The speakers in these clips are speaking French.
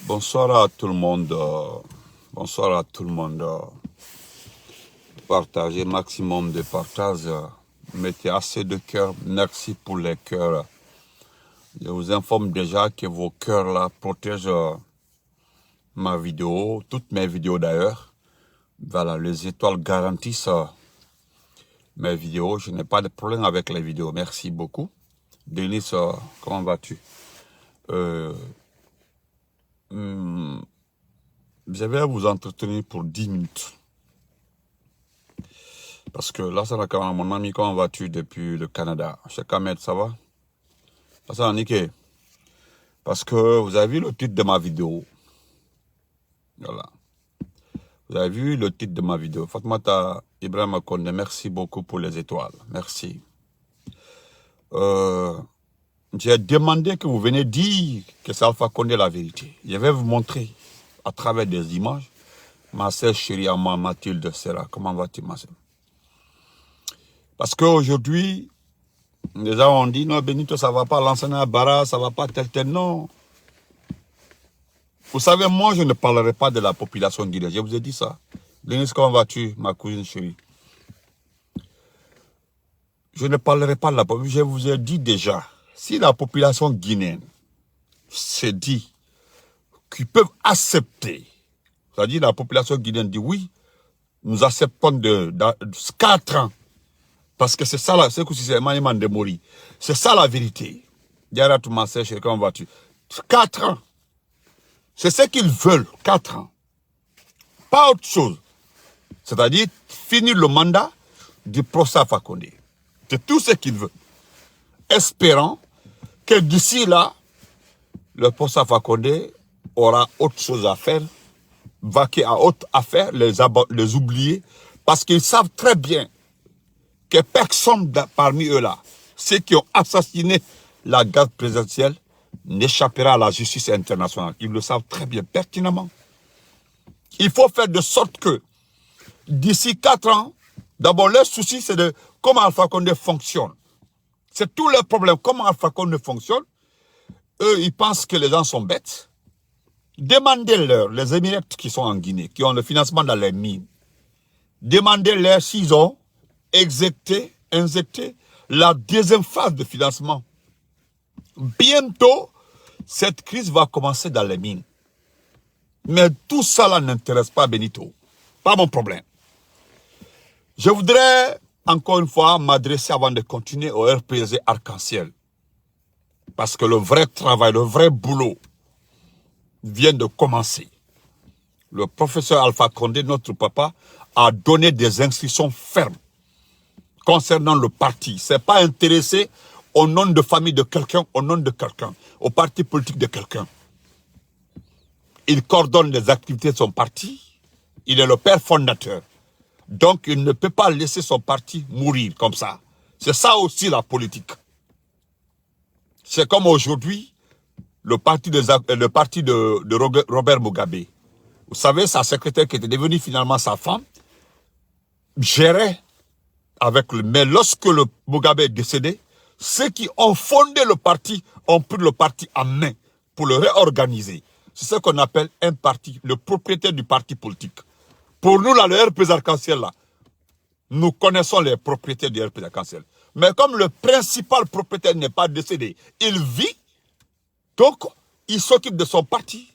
Bonsoir à tout le monde. Bonsoir à tout le monde. Partagez maximum de partage. Mettez assez de cœur. Merci pour les cœurs. Je vous informe déjà que vos cœurs là protègent ma vidéo, toutes mes vidéos d'ailleurs. Voilà, les étoiles garantissent mes vidéos. Je n'ai pas de problème avec les vidéos. Merci beaucoup. Denis, comment vas-tu? Je vais vous entretenir pour 10 minutes. Parce que là, ça va mon ami, comment vas-tu depuis le Canada? Cheikh Ahmed, ça va? Ça va, nickel. Parce que vous avez vu le titre de ma vidéo. Voilà. Vous avez vu le titre de ma vidéo. Fatmata Ibrahim Konde, merci beaucoup pour les étoiles. Merci. J'ai demandé que vous venez dire que c'est Alpha Condé la vérité. Je vais vous montrer à travers des images. Ma sœur chérie, Mathilde Serra, comment vas-tu, ma sœur? Parce qu'aujourd'hui, les gens ont dit, non, Benito, ça ne va pas, l'enseignant Bara, ça ne va pas, tel, non. Vous savez, moi, je ne parlerai pas de la population guinéenne. Je vous ai dit ça. Denis, comment vas-tu, ma cousine chérie? Je ne parlerai pas de la population. Je vous ai dit déjà, si la population guinéenne s'est dit qu'ils peuvent accepter, c'est-à-dire la population guinéenne dit oui, nous acceptons de 4 ans. Parce que c'est ça, c'est que c'est Emmanuel de Mori. C'est ça la vérité. Diara tout ma sœur, comment vas-tu? 4 ans. C'est ce qu'ils veulent, 4 ans. Pas autre chose. C'est-à-dire finir le mandat du procès Alpha Condé. C'est tout ce qu'ils veulent. Espérant que d'ici là, le procès Alpha Condé aura autre chose à faire, vaquer à autre affaire, les oublier, parce qu'ils savent très bien que personne parmi eux là, ceux qui ont assassiné la garde présidentielle, n'échappera à la justice internationale. Ils le savent très bien, pertinemment. Il faut faire de sorte que, d'ici 4 ans, d'abord, leur souci, c'est de comment Alpha Condé fonctionne. C'est tout leur problème. Comment Alpha Condé fonctionne. Eux, ils pensent que les gens sont bêtes. Demandez-leur, les Émirats qui sont en Guinée, qui ont le financement dans les mines, demandez-leur s'ils ont injecté la deuxième phase de financement. Bientôt, cette crise va commencer dans les mines. Mais tout ça là n'intéresse pas Benito. Pas mon problème. Je voudrais encore une fois m'adresser avant de continuer au RPZ Arc-en-Ciel. Parce que le vrai travail, le vrai boulot vient de commencer. Le professeur Alpha Condé, notre papa, a donné des instructions fermes concernant le parti. Ce n'est pas intéressé au nom de famille de quelqu'un, au nom de quelqu'un, au parti politique de quelqu'un. Il coordonne les activités de son parti. Il est le père fondateur. Donc, il ne peut pas laisser son parti mourir comme ça. C'est ça aussi la politique. C'est comme aujourd'hui, le parti de Robert Mugabe. Vous savez, sa secrétaire qui était devenue finalement sa femme, gérait avec lui. Mais lorsque le Mugabe est décédé, ceux qui ont fondé le parti ont pris le parti en main pour le réorganiser. C'est ce qu'on appelle un parti, le propriétaire du parti politique. Pour nous, là, le RPZ Arc-en-Ciel, là, nous connaissons les propriétaires du RPZ Arc-en-Ciel. Mais comme le principal propriétaire n'est pas décédé, il vit, donc il s'occupe de son parti.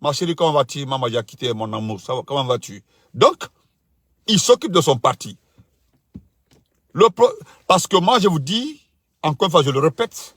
Ma chérie, comment vas-tu? Maman, j'ai quitté mon amour, ça va, comment vas-tu? Donc, il s'occupe de son parti. Parce que moi, je vous dis, encore une fois, je le répète,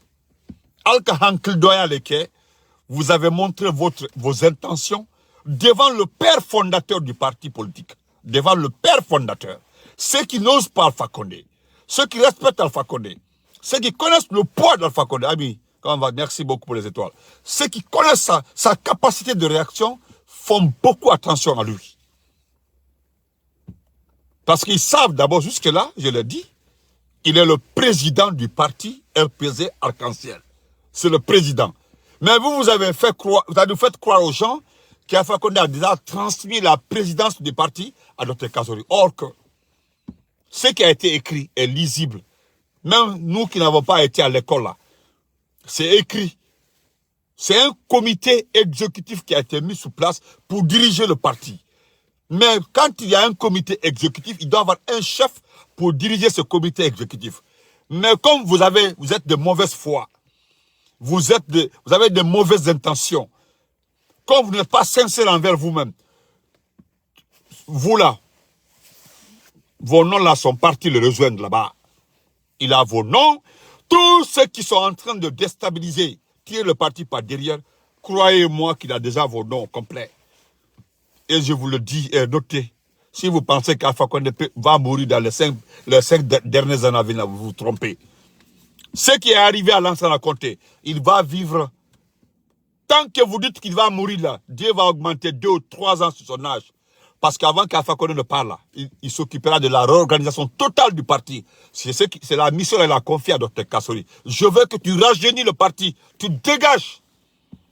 vous avez montré vos intentions devant le père fondateur du parti politique, devant le père fondateur. Ceux qui n'osent pas Alpha Condé, ceux qui respectent Alpha Condé, ceux qui connaissent le poids d'Alpha Condé, ami, comment va, merci beaucoup pour les étoiles. Ceux qui connaissent sa capacité de réaction font beaucoup attention à lui. Parce qu'ils savent d'abord, jusque-là, je l'ai dit, il est le président du parti RPZ Arc-en-Ciel. C'est le président. Mais vous avez fait croire aux gens qu'Alpha Condé a déjà transmis la présidence du parti à Dr Kazori. Or que ce qui a été écrit est lisible. Même nous qui n'avons pas été à l'école là, c'est écrit. C'est un comité exécutif qui a été mis sous place pour diriger le parti. Mais quand il y a un comité exécutif, il doit y avoir un chef pour diriger ce comité exécutif. Mais comme vous êtes de mauvaise foi, vous avez de mauvaises intentions, comme vous n'êtes pas sincère envers vous-même, vous là, vos noms là sont partis le rejoindre là-bas. Il a vos noms. Tous ceux qui sont en train de déstabiliser, tirer le parti par derrière, croyez-moi qu'il a déjà vos noms complets. Et je vous le dis et notez, si vous pensez qu'Alpha Condé va mourir dans les 5 dernières années, vous vous trompez. Ce qui est arrivé à Lansana Conté, il va vivre. Tant que vous dites qu'il va mourir là, Dieu va augmenter 2 ou 3 ans sur son âge. Parce qu'avant qu'Alpha Condé ne parle, il s'occupera de la réorganisation totale du parti. C'est la mission qu'elle a confiée à Dr Kassori. Je veux que tu rajeunis le parti, tu dégages.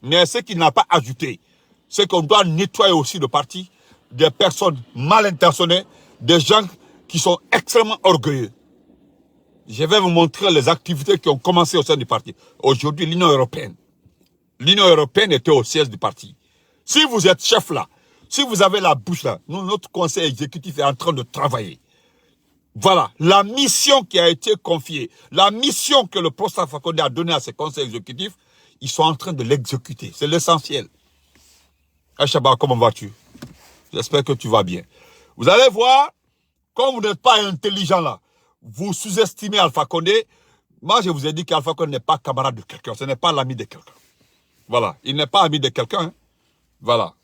Mais ce qu'il n'a pas ajouté, c'est qu'on doit nettoyer aussi le parti des personnes mal intentionnées, des gens qui sont extrêmement orgueilleux. Je vais vous montrer les activités qui ont commencé au sein du parti. Aujourd'hui, l'Union européenne. L'Union européenne était au siège du parti. Si vous êtes chef là, si vous avez la bouche là, notre conseil exécutif est en train de travailler. Voilà, la mission qui a été confiée, la mission que le professeur Alpha Condé a donnée à ses conseils exécutifs, ils sont en train de l'exécuter. C'est l'essentiel. Achaba, comment vas-tu? J'espère que tu vas bien. Vous allez voir, comme vous n'êtes pas intelligent là, vous sous-estimez Alpha Condé. Moi, je vous ai dit qu'Alpha Condé n'est pas camarade de quelqu'un, ce n'est pas l'ami de quelqu'un. Voilà, il n'est pas ami de quelqu'un. Hein. Voilà.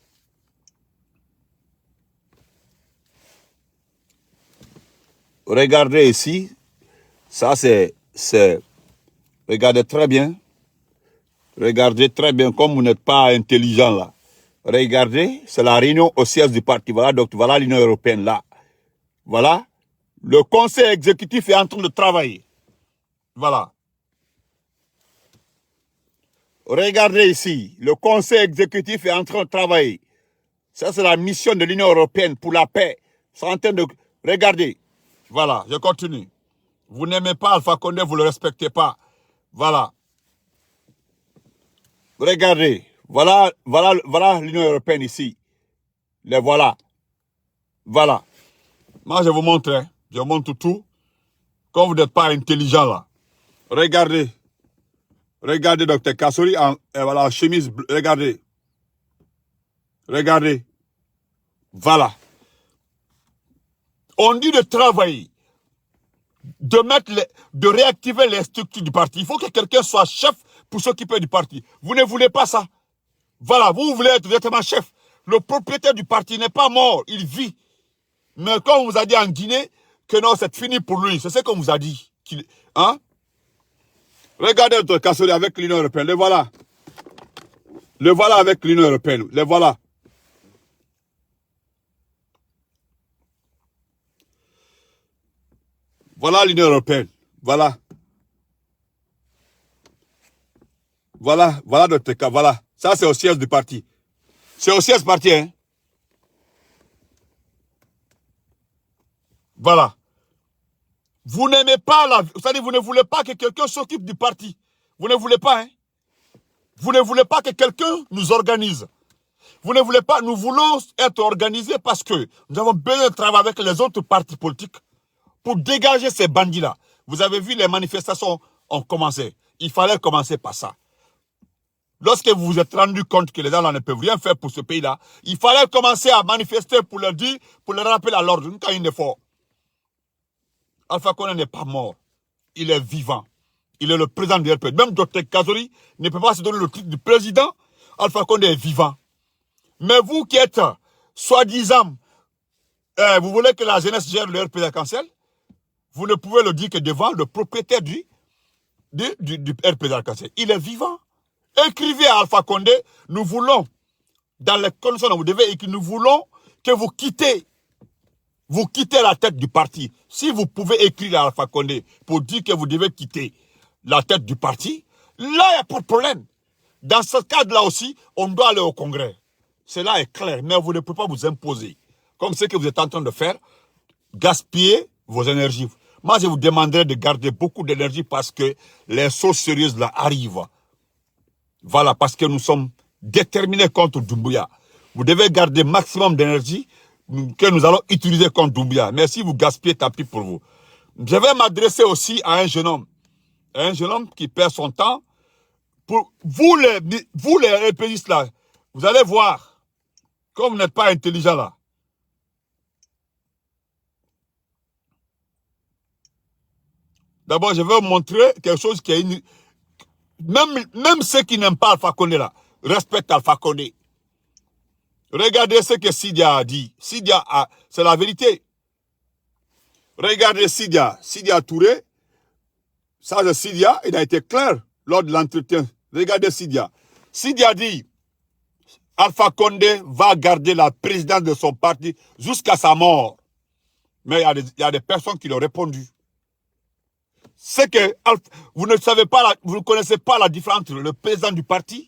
Regardez ici, ça c'est, regardez très bien comme vous n'êtes pas intelligent là. Regardez, c'est la réunion au siège du parti, voilà, donc voilà l'Union européenne là. Voilà, le conseil exécutif est en train de travailler. Voilà. Regardez ici, le conseil exécutif est en train de travailler. Ça c'est la mission de l'Union européenne pour la paix. Ils sont en train de, regardez. Voilà, je continue. Vous n'aimez pas Alpha Condé, vous ne le respectez pas. Voilà. Regardez. Voilà l'Union européenne ici. Les voilà. Voilà. Moi, je vous montre. Hein. Je vous montre tout. Quand vous n'êtes pas intelligent là. Regardez. Regardez Dr Kassori en chemise. Regardez. Regardez. Voilà. On dit de travailler, de réactiver les structures du parti. Il faut que quelqu'un soit chef pour s'occuper du parti. Vous ne voulez pas ça. Voilà, vous voulez être directement chef. Le propriétaire du parti n'est pas mort, il vit. Mais quand on vous a dit en Guinée que non, c'est fini pour lui, c'est ce qu'on vous a dit. Hein? Regardez notre Kassori avec l'Union européenne, le voilà. Le voilà avec l'Union européenne, le voilà. Voilà l'Union européenne. Voilà. Voilà notre cas. Voilà. Ça, c'est au siège du parti. C'est au siège du parti, hein. Voilà. Vous n'aimez pas la... C'est-à-dire, vous ne voulez pas que quelqu'un s'occupe du parti. Vous ne voulez pas, hein. Vous ne voulez pas que quelqu'un nous organise. Vous ne voulez pas... Nous voulons être organisés parce que nous avons besoin de travailler avec les autres partis politiques pour dégager ces bandits-là. Vous avez vu, les manifestations ont commencé. Il fallait commencer par ça. Lorsque vous vous êtes rendu compte que les gens là ne peuvent rien faire pour ce pays-là, il fallait commencer à manifester pour leur dire, pour leur rappeler à l'ordre. Quand il est fort. Alpha Condé n'est pas mort. Il est vivant. Il est le président du RP. Même Dr Kassori ne peut pas se donner le titre du président. Alpha Condé est vivant. Mais vous qui êtes, soi-disant, vous voulez que la jeunesse gère le RP arc-en-ciel, vous ne pouvez le dire que devant le propriétaire du RP arc-en-ciel. Il est vivant. Écrivez à Alpha Condé, nous voulons, dans les conditions dont vous devez écrire, nous voulons que vous quittez la tête du parti. Si vous pouvez écrire à Alpha Condé pour dire que vous devez quitter la tête du parti, là, il n'y a pas de problème. Dans ce cadre-là aussi, on doit aller au Congrès. Cela est clair, mais vous ne pouvez pas vous imposer. Comme ce que vous êtes en train de faire, gaspiller vos énergies. Moi, je vous demanderai de garder beaucoup d'énergie parce que les choses sérieuses là arrivent. Voilà, parce que nous sommes déterminés contre Doumbouya. Vous devez garder maximum d'énergie que nous allons utiliser contre Doumbouya. Mais si vous gaspillez, tant pis pour vous. Je vais m'adresser aussi à un jeune homme qui perd son temps. Pour vous les RPGistes là, vous allez voir, comme vous n'êtes pas intelligent là. D'abord, je vais vous montrer quelque chose qui est... Même ceux qui n'aiment pas Alpha Condé là, respectent Alpha Condé. Regardez ce que Sidia a dit. C'est la vérité. Regardez Sidia Touré. Ça, c'est Sidia, il a été clair lors de l'entretien. Regardez Sidia. Sidia dit, Alpha Condé va garder la présidence de son parti jusqu'à sa mort. Mais il y a des personnes qui l'ont répondu. C'est que vous ne connaissez pas la différence entre le président du parti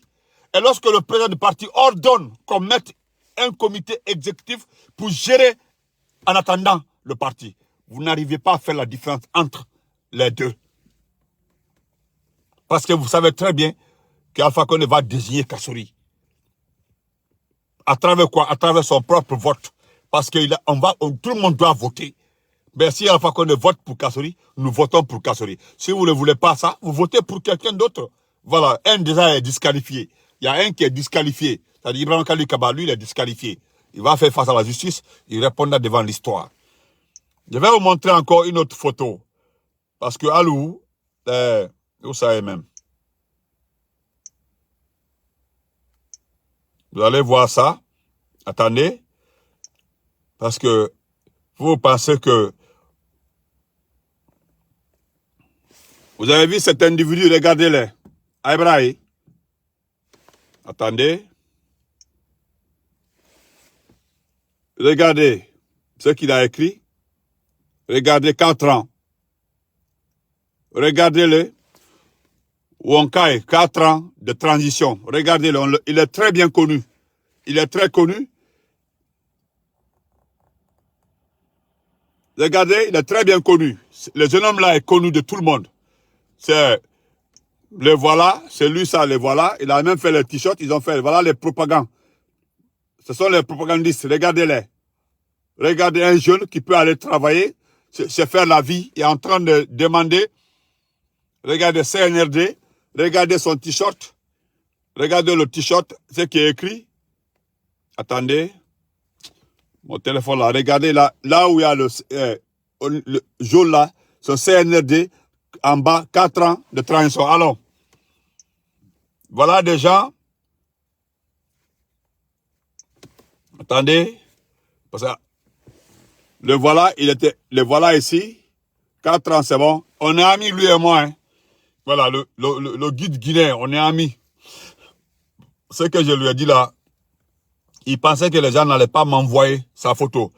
et lorsque le président du parti ordonne qu'on mette un comité exécutif pour gérer en attendant le parti. Vous n'arrivez pas à faire la différence entre les deux. Parce que vous savez très bien qu'Alpha Condé va désigner Kassori. À travers quoi? À travers son propre vote. Parce que tout le monde doit voter. Mais si Alpha Condé vote pour Kassori, nous votons pour Kassori. Si vous ne voulez pas ça, vous votez pour quelqu'un d'autre. Voilà, un déjà est disqualifié. Il y a un qui est disqualifié. C'est-à-dire Ibrahim Khalil Kaba, lui, il est disqualifié. Il va faire face à la justice, il répondra devant l'histoire. Je vais vous montrer encore une autre photo. Parce que Alou, vous savez même. Vous allez voir ça. Attendez. Parce que vous pensez que... Vous avez vu cet individu, regardez-le. Aïbraï. Attendez. Regardez ce qu'il a écrit. Regardez 4 ans. Regardez-le. Wonkai, 4 ans de transition. Regardez-le, il est très bien connu. Il est très connu. Regardez, il est très bien connu. Le jeune homme-là est connu de tout le monde. C'est le voilà, c'est lui ça, le voilà. Il a même fait les t-shirts, ils ont fait, voilà les propagandes. Ce sont les propagandistes, regardez-les. Regardez un jeune qui peut aller travailler, se faire la vie, il est en train de demander, regardez CNRD, regardez son t-shirt, regardez le t-shirt, ce qui est écrit. Attendez, mon téléphone là, regardez là où il y a le jaune là, son CNRD, en bas, 4 ans de transition. Alors, voilà des gens. Attendez, parce que le voilà ici, 4 ans, c'est bon. On est amis, lui et moi. Hein. Voilà, le guide guinéen, on est amis. Ce que je lui ai dit là, il pensait que les gens n'allaient pas m'envoyer sa photo.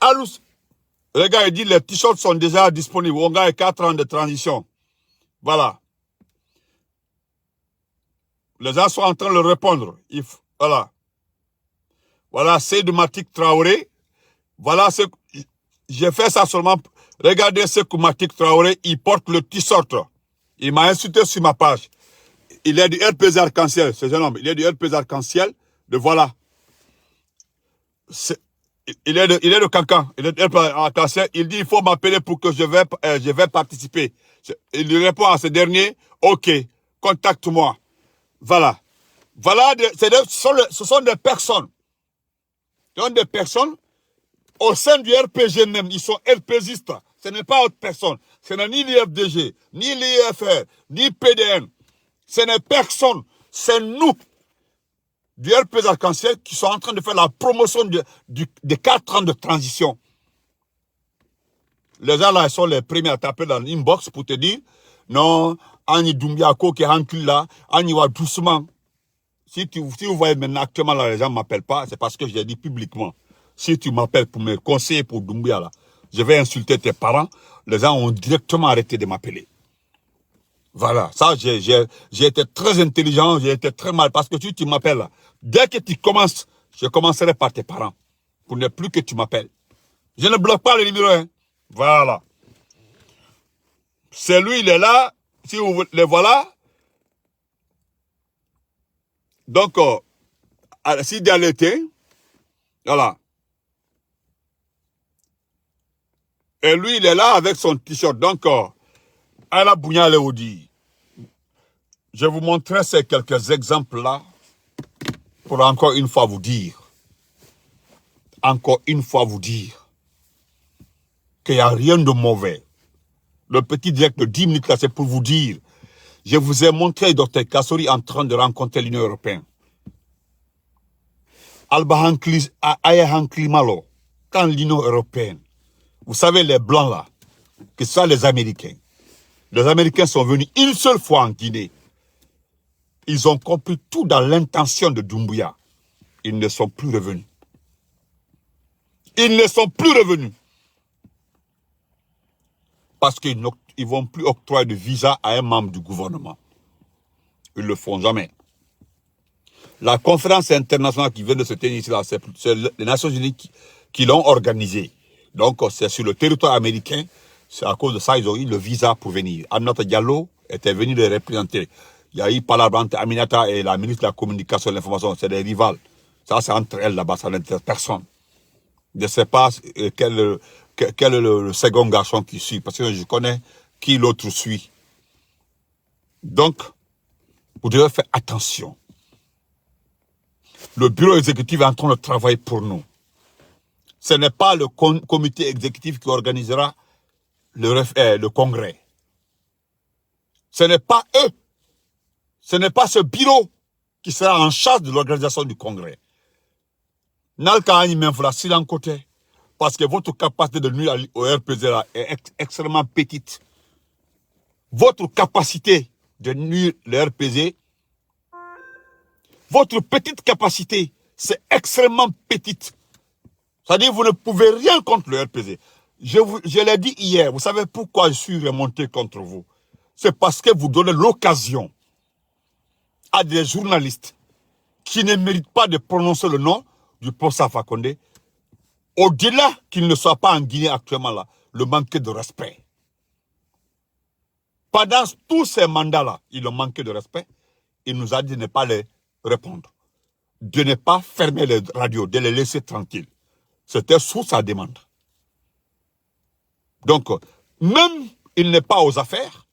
Alors, le gars, il dit, les t-shirts sont déjà disponibles. On gagne 4 ans de transition. Voilà. Les gens sont en train de le répondre. Voilà. Voilà, c'est de Matik Traoré. Voilà, j'ai fait ça seulement. Regardez ce que Matik Traoré, il porte le t-shirt. Il m'a insulté sur ma page. Il est du RPZ Arc-en-Ciel, ce jeune homme. Il est du RPZ Arc-en-Ciel. De voilà. Il est de Cancan. Il est de RPZ Arc-en-Ciel. Il dit, il faut m'appeler pour que je vais participer. Il lui répond à ce dernier, ok, contacte-moi. Voilà. Voilà, ce sont des personnes. Ce sont des personnes au sein du RPG même. Ils sont RPZistes. Ce n'est pas autre personne. Ce n'est ni l'IFDG, ni l'IFR, ni PDN. Ce n'est personne. C'est nous, du RPG Arc-en-Ciel, qui sont en train de faire la promotion des 4 ans de transition. Les gens là, ils sont les premiers à taper dans l'inbox pour te dire, non, Annie Doumbia, qui est recul là, Annie va doucement. Si vous voyez maintenant actuellement là, les gens ne m'appellent pas, c'est parce que je l'ai dit publiquement. Si tu m'appelles pour me conseiller pour Doumbia là, je vais insulter tes parents, les gens ont directement arrêté de m'appeler. Voilà, ça j'ai été très intelligent, j'ai été très mal, parce que tu m'appelles là. Dès que tu commences, je commencerai par tes parents, pour ne plus que tu m'appelles. Je ne bloque pas le numéro 1. Voilà. C'est lui, il est là, si vous le voilà. Donc, si dans l'été, voilà. Et lui, il est là avec son t-shirt. Donc, à la Bougnale Léodi, je vous montrerai ces quelques exemples-là pour encore une fois vous dire, qu'il n'y a rien de mauvais. Le petit direct de 10 minutes là, c'est pour vous dire, je vous ai montré Dr Kassori en train de rencontrer l'Union européenne. Malo, quand l'Union européenne, vous savez les blancs là, que ce soit les Américains sont venus une seule fois en Guinée. Ils ont compris tout dans l'intention de Doumbouya. Ils ne sont plus revenus. Ils ne sont plus revenus. Parce qu'ils ne vont plus octroyer de visa à un membre du gouvernement. Ils ne le font jamais. La conférence internationale qui vient de se tenir ici, c'est les Nations Unies qui l'ont organisée. Donc, c'est sur le territoire américain. C'est à cause de ça qu'ils ont eu le visa pour venir. Aminata Diallo était venu les représenter. Il y a eu parler entre Aminata et la ministre de la Communication et de l'Information. C'est des rivales. Ça, c'est entre elles là-bas. Ça n'intéresse personne. Je ne sais pas quel est le second garçon qui suit. Parce que je connais qui l'autre suit. Donc, vous devez faire attention. Le bureau exécutif est en train de travailler pour nous. Ce n'est pas le comité exécutif qui organisera le congrès. Ce n'est pas eux. Ce n'est pas ce bureau qui sera en charge de l'organisation du congrès. Parce que votre capacité de nuire au RPZ est extrêmement petite. Votre capacité de nuire le RPZ, votre petite capacité, c'est extrêmement petite. C'est-à-dire que vous ne pouvez rien contre le RPZ. Je l'ai dit hier, vous savez pourquoi je suis remonté contre vous? C'est parce que vous donnez l'occasion à des journalistes qui ne méritent pas de prononcer le nom du professeur Fakonde, au-delà qu'il ne soit pas en Guinée actuellement là, le manque de respect. Pendant tous ces mandats-là, il a manqué de respect. Il nous a dit de ne pas les répondre, de ne pas fermer les radios, de les laisser tranquilles. C'était sous sa demande. Donc, même il n'est pas aux affaires,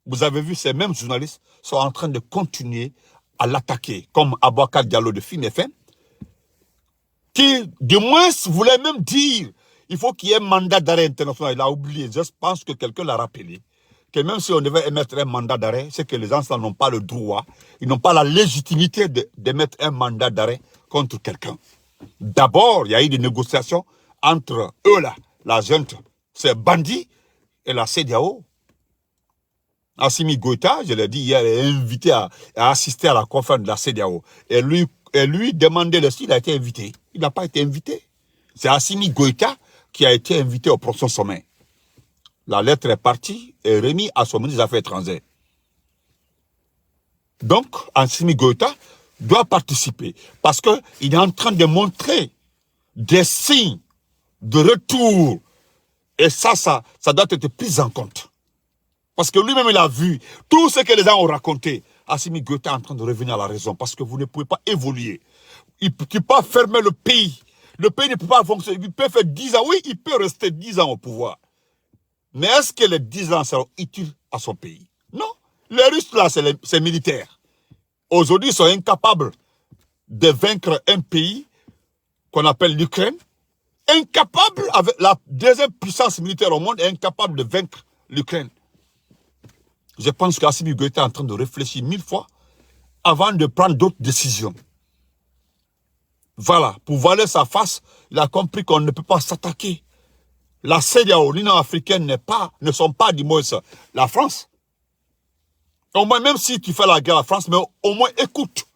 vous avez vu ces mêmes journalistes sont en train de continuer à l'attaquer, comme Abouakar Diallo de Film FM, qui, du moins, voulait même dire il faut qu'il y ait un mandat d'arrêt international. Il a oublié. Je pense que quelqu'un l'a rappelé. Que même si on devait émettre un mandat d'arrêt, c'est que les gens n'ont pas le droit, ils n'ont pas la légitimité d'émettre un mandat d'arrêt contre quelqu'un. D'abord, il y a eu des négociations entre eux là, la junte, ces bandits, et la CEDEAO. Assimi Goïta, je l'ai dit hier, est invité à assister à la conférence de la CEDEAO. Et lui demandait le s'il a été invité. Il n'a pas été invité. C'est Assimi Goïta qui a été invité au prochain sommet. La lettre est partie et remise à son ministre des Affaires étrangères. Donc, Assimi Goïta doit participer parce qu'il est en train de montrer des signes de retour. Et ça doit être pris en compte. Parce que lui-même, il a vu tout ce que les gens ont raconté. Assimi Goïta est en train de revenir à la raison parce que vous ne pouvez pas évoluer. Il ne peut pas fermer le pays. Le pays ne peut pas fonctionner. Il peut faire 10 ans. Oui, il peut rester 10 ans au pouvoir. Mais est-ce que les 10 ans seront utiles à son pays? Non. Les Russes, là, c'est militaire. Aujourd'hui, ils sont incapables de vaincre un pays qu'on appelle l'Ukraine. Incapable, avec la deuxième puissance militaire au monde, incapable de vaincre l'Ukraine. Je pense qu'Assimi Goïta est en train de réfléchir 1000 fois avant de prendre d'autres décisions. Voilà, pour voiler sa face, il a compris qu'on ne peut pas s'attaquer. La CEDEAO, l'Union africaine ne sont pas du moins la France. Au moins, même si tu fais la guerre à la France, mais au moins écoute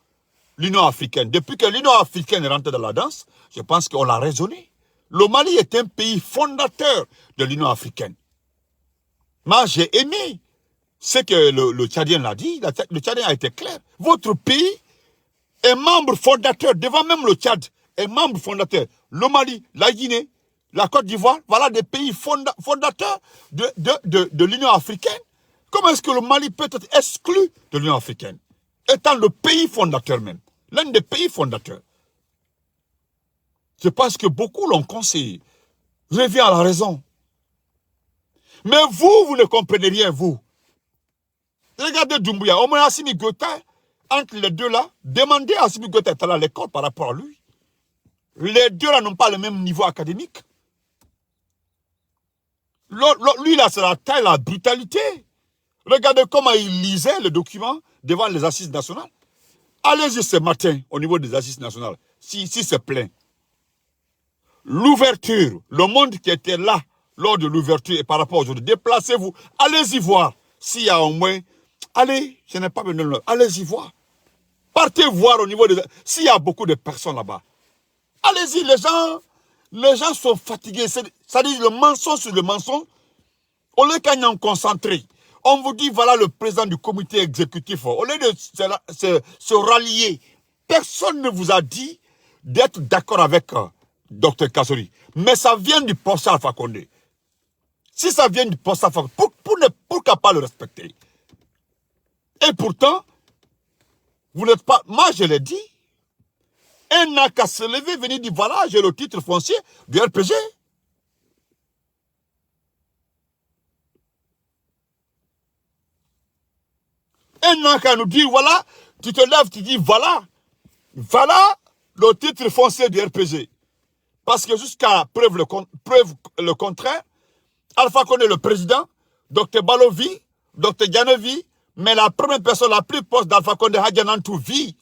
l'Union africaine. Depuis que l'Union africaine est rentrée dans la danse, je pense qu'on l'a raisonné. Le Mali est un pays fondateur de l'Union africaine. Moi, j'ai aimé ce que le Tchadien l'a dit. Le Tchadien a été clair. Votre pays est membre fondateur, devant même le Tchad, est membre fondateur. Le Mali, la Guinée, la Côte d'Ivoire, voilà des pays fondateurs de l'Union africaine. Comment est-ce que le Mali peut être exclu de l'Union africaine, étant le pays fondateur même? l'un des pays fondateurs. Je pense que beaucoup l'ont conseillé. Revient à la raison. Mais vous ne comprenez rien, vous. Regardez Doumbouya, au moins Assimi Goïta, entre les deux là, demandez à Assimi Goïta d'être à l'école par rapport à lui. Les deux là n'ont pas le même niveau académique. Lui là, c'est la taille, la brutalité. Regardez comment il lisait le document devant les assises nationales. Allez-y ce matin au niveau des assises nationales, si c'est plein. L'ouverture, le monde qui était là lors de l'ouverture et par rapport à aujourd'hui, déplacez-vous, allez-y voir s'il y a au moins, allez, je n'ai pas besoin de le, allez-y voir. Partez voir au niveau des, s'il y a beaucoup de personnes là-bas. Allez-y, les gens sont fatigués, c'est-à-dire le mensonge sur le mensonge, au lieu qu'on en concentré. On vous dit, voilà le président du comité exécutif. Au lieu de se rallier, personne ne vous a dit d'être d'accord avec Dr Kassori. Mais ça vient du professeur Alpha Condé. Si ça vient du professeur Alpha Condé, pourquoi pas le respecter? Et pourtant, vous n'êtes pas... Moi, je l'ai dit. Un n'a qu'à se lever, venir dire, voilà, j'ai le titre foncier du RPG. Un n'a qu'à nous dire, voilà, tu te lèves, tu dis, voilà le titre foncier du RPG. Parce que jusqu'à preuve le contraire, Alpha Condé le président, Dr Balovi, Dr Dianevi, mais la première personne la plus proche d'Alpha Condé, Hadjanantou vit.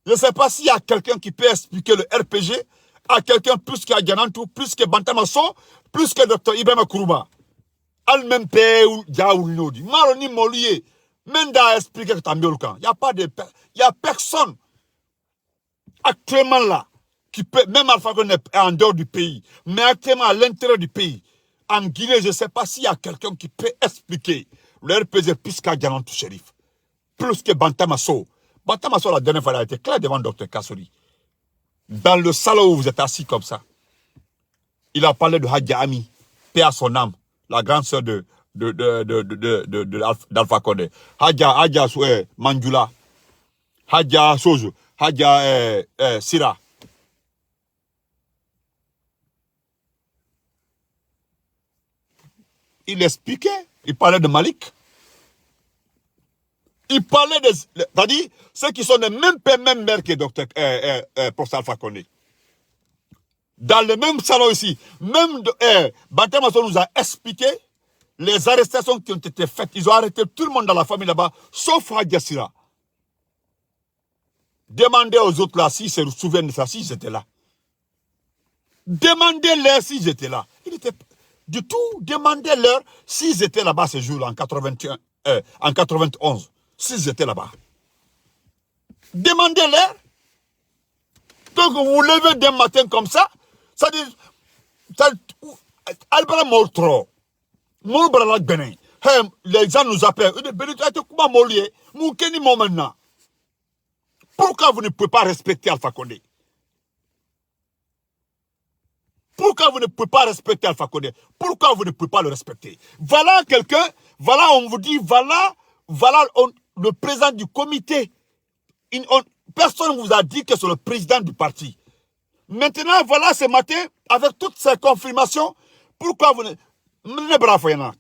Je ne sais pas s'il y a quelqu'un qui peut expliquer le RPG à quelqu'un plus qu'Hadjanantou, plus que Bantamasso, plus que Dr Ibrahima Kourouba. Al même père ou Diaoulnodi. Maroni Molié. Même d'à expliquer que tu as mis le camp. Il y a personne actuellement là qui peut, même Alpha Condé est en dehors du pays, mais actuellement à l'intérieur du pays, en Guinée, je ne sais pas s'il y a quelqu'un qui peut expliquer le RPG plus qu'Hadjanantou Chérif. Plus que Bantamasso. Bantamasso, la dernière fois, il a été clair devant Dr Kassori. Dans le salon où vous êtes assis comme ça, il a parlé de Hadja Ami, paix à son âme, la grande sœur d'Alpha Condé. Hadja Manjula, Hadja Sojo, Hadja Sira. Il expliquait, il parlait de Malik. Il parlait c'est-à-dire ceux qui sont les mêmes pères, même mères que Dr professeur Alpha Condé. Dans le même salon ici, même Bantamasso nous a expliqué les arrestations qui ont été faites. Ils ont arrêté tout le monde dans la famille là-bas, sauf Hadja Sira. Demandez aux autres là s'ils se souviennent de ça, si j'étais là. Demandez-leur si j'étais là. Il était du tout, demandez-leur s'ils étaient là-bas ce jour-là, en 91, s'ils étaient là-bas. Demandez-leur. Donc vous vous levez d'un matin comme ça, ça dit, Albert Mortro, Mourbralak Benin, les gens nous appellent, pourquoi vous ne pouvez pas respecter Alpha Condé? Pourquoi vous ne pouvez pas respecter Alpha Condé? Pourquoi vous ne pouvez pas le respecter? Voilà quelqu'un, voilà on vous dit, voilà le président du comité. Personne ne vous a dit que c'est le président du parti. Maintenant, voilà ce matin, avec toutes ces confirmations, pourquoi vous ne...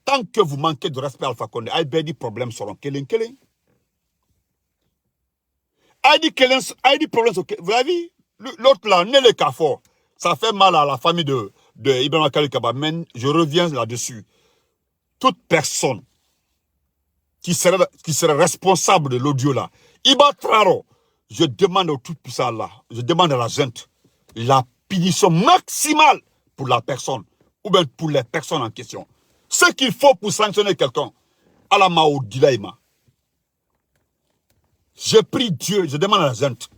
Tant que vous manquez de respect à Alpha Condé, il y a des problèmes sur Kelen. Il y a des problèmes sur Kelen. Vous avez vu? L'autre là, Nele Kafor, ça fait mal à la famille de Ibrahima Kalikaba. Mais je reviens là-dessus. Toute personne qui serait responsable de l'audio là, Iba Traro, je demande au tout-puissant là, je demande à la gente, la punition maximale pour la personne, ou bien pour les personnes en question. Ce qu'il faut pour sanctionner quelqu'un, à la Mao Dilaïma. Je prie Dieu, je demande à la gente,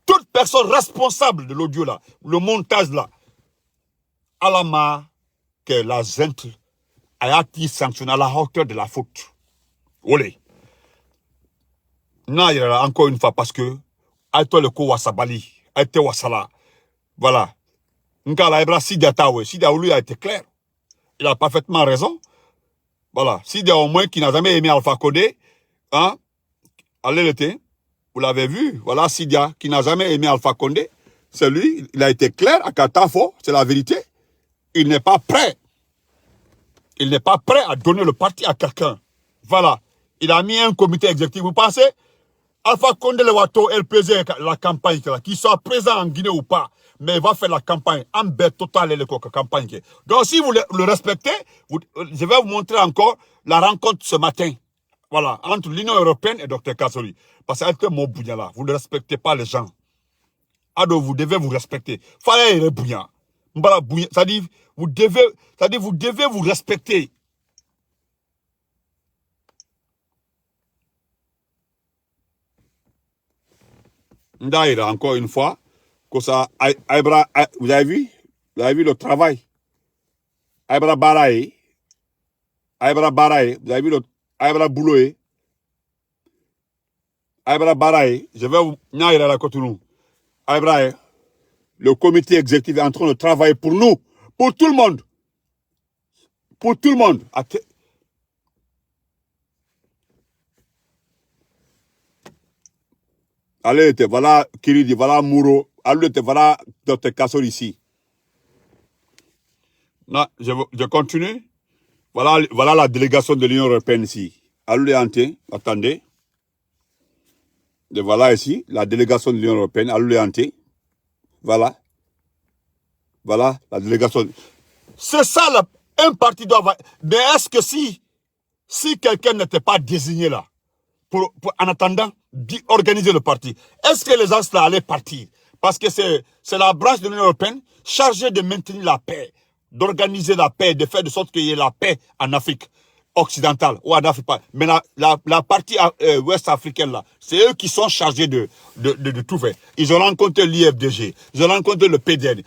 toute personne responsable de l'audio là, le montage là, à la Mao, que la gente a été sanctionnée à la hauteur de la faute. Olé. Non, encore une fois, parce que, aïe-toi le ko wasabali, aïe-toi wasala. Voilà. Nkala Ebra Sidia Tawe, Sidia lui a été clair. Il a parfaitement raison. Voilà. Sidia au moins qui n'a jamais aimé Alpha Condé, hein, allez l'été. Vous l'avez vu, voilà Sidia, qui n'a jamais aimé Alpha Condé. C'est lui, il a été clair à Katafo, c'est la vérité. Il n'est pas prêt. Il n'est pas prêt à donner le parti à quelqu'un. Voilà. Il a mis un comité exécutif. Vous pensez Alpha Condé le Wato, LPG, la campagne, qu'il soit présent en Guinée ou pas, mais il va faire la campagne en bête totale la campagne. Donc si vous le respectez, je vais vous montrer encore la rencontre ce matin. Voilà, entre l'Union européenne et Dr Kassori. Parce que mon bouillant là, vous ne respectez pas les gens. Ado, vous devez vous respecter. Fallait bouillant. C'est-à-dire, vous devez vous respecter. D'ailleurs, encore une fois, que ça, vous avez vu le travail. Aïbra Baraye, vous avez vu le Aïbra Bouloé, Aïbra Baraye, je vais vous dire la Cotonou. Aïbra, le comité exécutif est en train de travailler pour nous, pour tout le monde. Pour tout le monde. Allez, voilà Kiridi, voilà Mouro, allez, voilà Dr Kassori ici. Non, je continue. Voilà la délégation de l'Union européenne ici. Allez, attendez. Et voilà ici, la délégation de l'Union européenne, allez, voilà. Voilà, la délégation. C'est ça, un parti doit avoir. Mais est-ce que si quelqu'un n'était pas désigné là, en attendant d'organiser le parti, est-ce que les gens là allaient partir? Parce que c'est la branche de l'Union européenne chargée de maintenir la paix, d'organiser la paix, de faire de sorte qu'il y ait la paix en Afrique occidentale ou en Afrique. Mais la partie ouest africaine là, c'est eux qui sont chargés de tout faire. Ils ont rencontré l'IFDG, ils ont rencontré le PDN.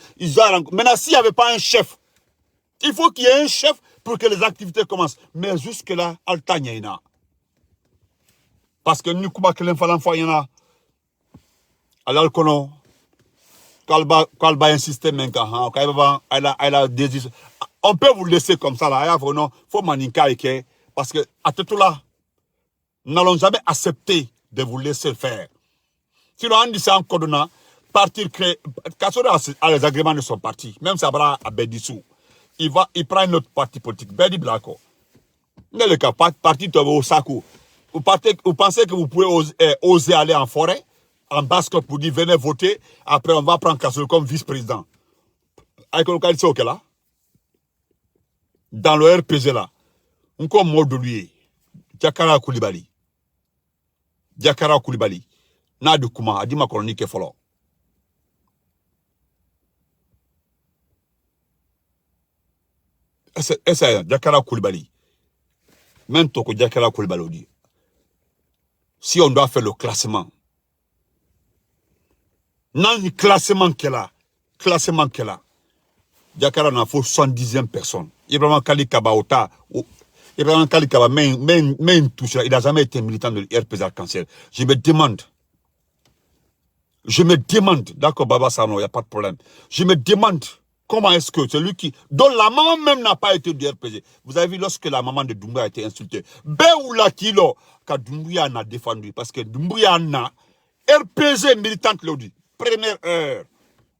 Maintenant, s'il n'y avait pas un chef, il faut qu'il y ait un chef pour que les activités commencent. Mais jusque-là, Altagnaïna. Parce que nous, comment que l'enfant y en a, alors qu'on a un système, on peut vous laisser comme ça, là, il faut maniquer, parce que, à tout là, nous n'allons jamais accepter de vous laisser faire. Sinon, on dit ça encore donnant, partir créer, Kassori a les agréments de son parti, même si Abra a Bédissou, il prend un autre parti politique, Bédi Blako. Dans le cas, parti au Sakou. Vous pensez que vous pouvez oser aller en forêt, en basket pour dire venez voter, après on va prendre Kassori comme vice-président. Avec le localité, ok là? Dans le RPG là, on comme mort de lui, Diakara Koulibaly. Diakara Koulibaly. Na de Kouma, a dit ma chronique follow. C'est Diakara Koulibaly. Même toi que Diakara Koulibaly dit. Si on doit faire le classement, non, le classement qu'elle a, Diakara n'a faut 70e personne. Ibrahim Kali Kabaota, Ibrahim Kali Kaba, même tout ça, il n'a jamais été militant de l'RPZ Arc-en-Ciel. Je me demande, d'accord, Baba Sano, il n'y a pas de problème. Je me demande, comment est-ce que celui dont la maman même n'a pas été du RPG. Vous avez vu lorsque la maman de Doumbouya a été insultée. Beoula Kilo, quand Doumbouya a défendu, parce que Doumbouya a RPG militante l'audi. Première heure.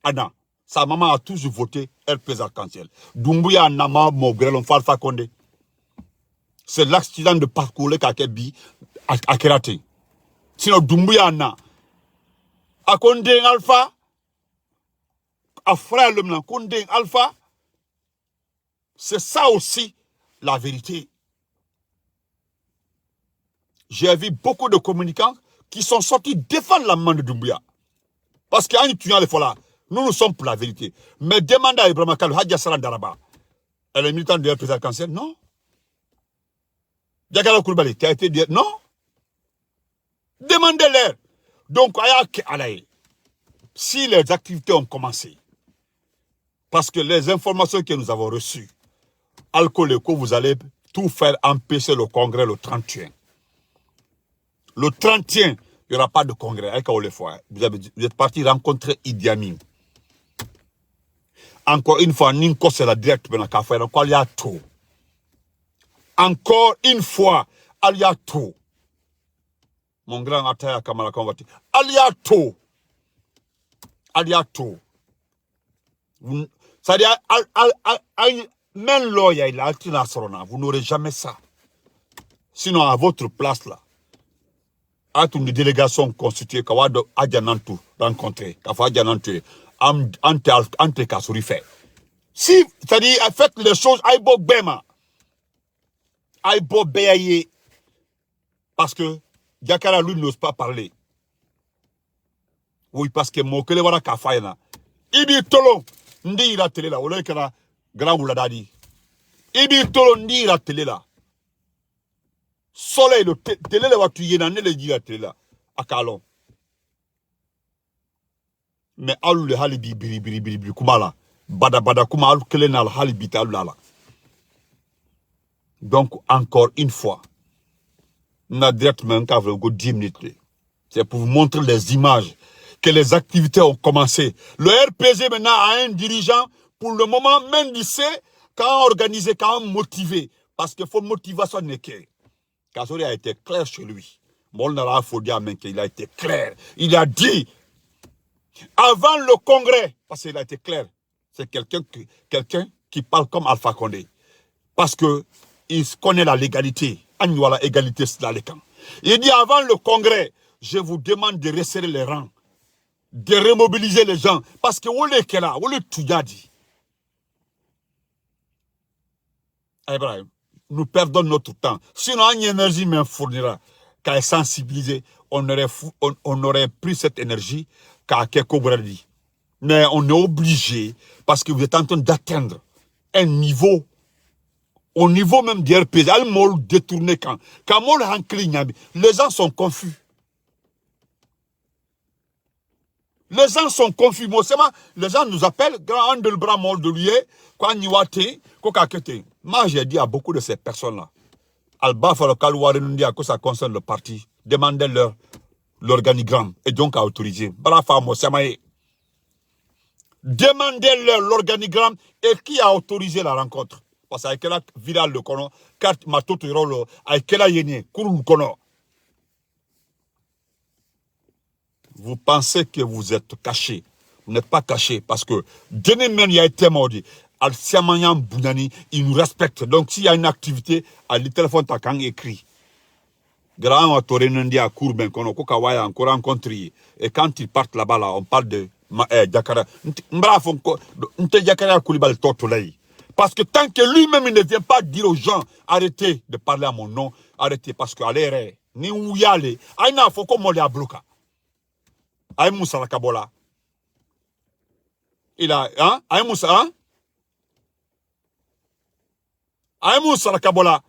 Anna, sa maman a toujours voté RPG Arc-en-Ciel. Doumbouya Nama Mogrelon Falfa Condé. C'est l'accident de parcours qui a été à Kérate. Sinon Doumbouya na a Condé Alpha, à frère le Condé Alpha, c'est ça aussi la vérité. J'ai vu beaucoup de communicants qui sont sortis défendre la main de Doumbouya. Parce qu'en étudiant les fois là, nous sommes pour la vérité. Mais demandez à Ibrahim Kalou, Hadja Saran Daraba, elle est militante de RPZ Arc-en-Ciel, non. Diakara Koulibaly, tu as été dit, non. Demandez-leur. Donc, si les activités ont commencé, parce que les informations que nous avons reçues, Alcoléco, vous allez tout faire empêcher le congrès le 31. Le 31, il n'y aura pas de congrès. Vous êtes parti rencontrer Idi Amin. Encore une fois, Ninko, c'est la directe de la café. Encore, il y a tout. Encore une fois, il y a tout. Mon grand Ataya Kamala Converti. Aliato. Aliato. C'est-à-dire, même lawyer, il a vous n'aurez jamais ça. Sinon, à votre place, là, à une délégation constituée, Kawado Adjanantu rencontré, Kafa Adjanantu, Ante Kasuri fait. Si, c'est-à-dire, faites les choses, Aïbo Bema. Aïbo Beaye. Parce que, Yakara, lui, n'ose pas parler. Oui, parce que mon kele wara Kafayana. Ibi Tolo, Ndi ira télé là, Ole Kara, Grand Ouladadi. Ibi Tolo, Ndi ira télé là. Soleil, le télé, le watu yenane, le dit la télé là. Akalon. Mais alou le halibi, biri, kumala. Bada, kuma alou kele na halibi, alou là. Donc, encore une fois, n'a directement qu'à vous 10 minutes. C'est pour vous montrer les images que les activités ont commencé. Le RPG maintenant a un dirigeant, pour le moment, même il sait quand organiser, quand motiver. Parce qu'il faut motivation n'est Kasori a été clair chez lui. Molnara Fodia il a été clair. Il a dit, avant le congrès, parce qu'il a été clair, c'est quelqu'un qui parle comme Alpha Condé. Parce que il connaît la légalité. La égalité, c'est dans les camps. Il dit, avant le congrès, je vous demande de resserrer les rangs, de remobiliser les gens. Parce que où est là, où est tout dit. Abraham, nous perdons notre temps. Sinon, une énergie me fournira, qu'à sensibiliser, on aurait pris cette énergie qu'à Kekobra dit. Mais on est obligé, parce que vous êtes en train d'atteindre un niveau, au niveau même du RPG, détourné quand les gens sont confus. Les gens sont confus. Les gens nous appellent, grand de bras mort de lui, quoi niwate, quoi kakete. Moi, j'ai dit à beaucoup de ces personnes-là, Alba Falokalouarenundi, à quoi ça concerne le parti, demandez leur l'organigramme et donc à autoriser. Brafa Mosamae. Demandez-leur l'organigramme et qui a autorisé la rencontre. Parce qu'avec la viral le kono, carte matoto rolo, avec la yéné, kourou kono. Vous pensez que vous êtes caché. Vous n'êtes pas caché parce que Denemen y a été mordi. Al Siamanyan Bounani, il nous respecte. Donc s'il y a une activité, le téléphone t'a quand écrit. Grand Torenendi à Courben, qu'on a encore rencontré. Et quand ils partent là-bas, là, on parle de Dakara. Parce que tant que lui-même ne vient pas dire aux gens, arrêtez de parler à mon nom, arrêtez, parce que allez, ni où y aller, aïna, faut qu'on m'ole à bloquer. Aïe Moussa la Kabola. Il a, hein? Aïe Moussa, hein? Aïe Moussa la Kabola.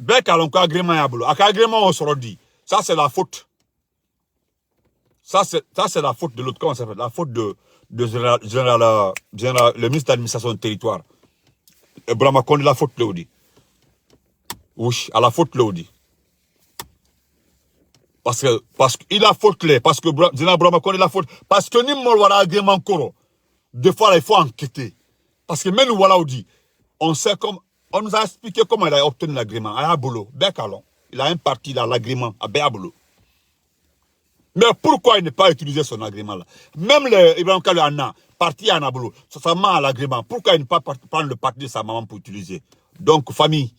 Bec à l'encore agrément à boulot. Agrément on se redit. Ça, c'est la faute. Ça, c'est la faute de l'autre. Comment ça s'appelle? La faute de le ministre de l'administration du territoire. Brahma Kondi, la faute le dit. Oui, à la faute le dit. Parce qu'il a faute là. Parce que Brahma Kondi la faute. Parce que nous voilà agrément koro. Des fois, il faut enquêter. Parce que même nous voilà dit. On sait comme. On nous a expliqué comment il a obtenu l'agrément. À Abolo, Bekalon. Il a un parti dans l'agrément à Béabolo. Mais pourquoi il n'a pas utilisé son agrément là? Même le Ibrahim Kalou Anna, parti à Anabolo, sa maman a l'agrément. Pourquoi il ne pas prendre le parti de sa maman pour utiliser? Donc, famille,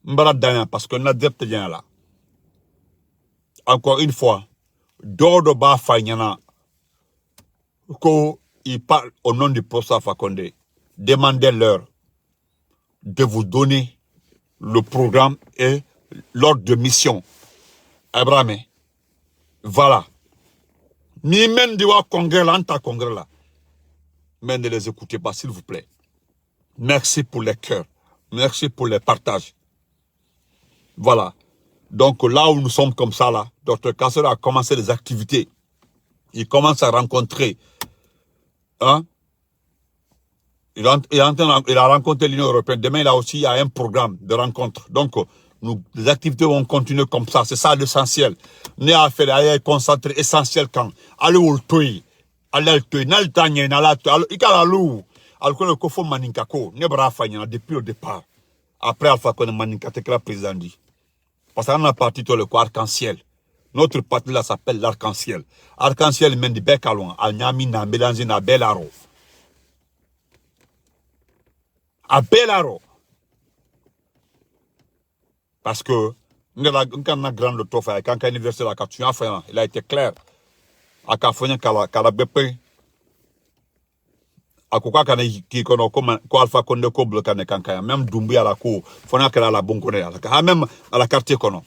Mbarad parce qu'on a des là. Encore une fois, Dodo Ba Fanyana, il parle au nom du professeur Fakonde, demandez-leur de vous donner le programme et l'ordre de mission. Abraham, voilà. Ni même de voir congrès là, congrès là. Mais ne les écoutez pas, s'il vous plaît. Merci pour les cœurs. Merci pour les partages. Voilà. Donc là où nous sommes comme ça là, Dr Kassel a commencé les activités. Il commence à rencontrer. Hein? Il a rencontré l'Union européenne. Demain, il y a un programme de rencontre. Donc, les activités vont continuer comme ça. C'est ça l'essentiel. Nous avons fait un concentré essentiel quand. Allez au toy. Allez au toy. N'al tanye, n'al toy. Il y a l'eau. Alors le kofo maninkako. Ne bra fanya depuis le départ. Après Alpha Condé Maninka, t'es là président dit. Parce qu'on a parti tout le quoi arc-en-ciel. Notre parti là s'appelle l'arc-en-ciel. Arc-en-ciel mène du bec à loin. Al nyami na mélange na belaro. À belaro. Parce que, quand on a grand le trophée, quand on a anniversaire à Katuya, il a été clair. À Kafonya, Kalabépé. À quoi qu'on a qui qu'on a comme Alpha Condé Koble Kane Kankaya, même Dumbi à la cour, Fona qu'elle a la bonne connaissance, même à la quartier qu'on a.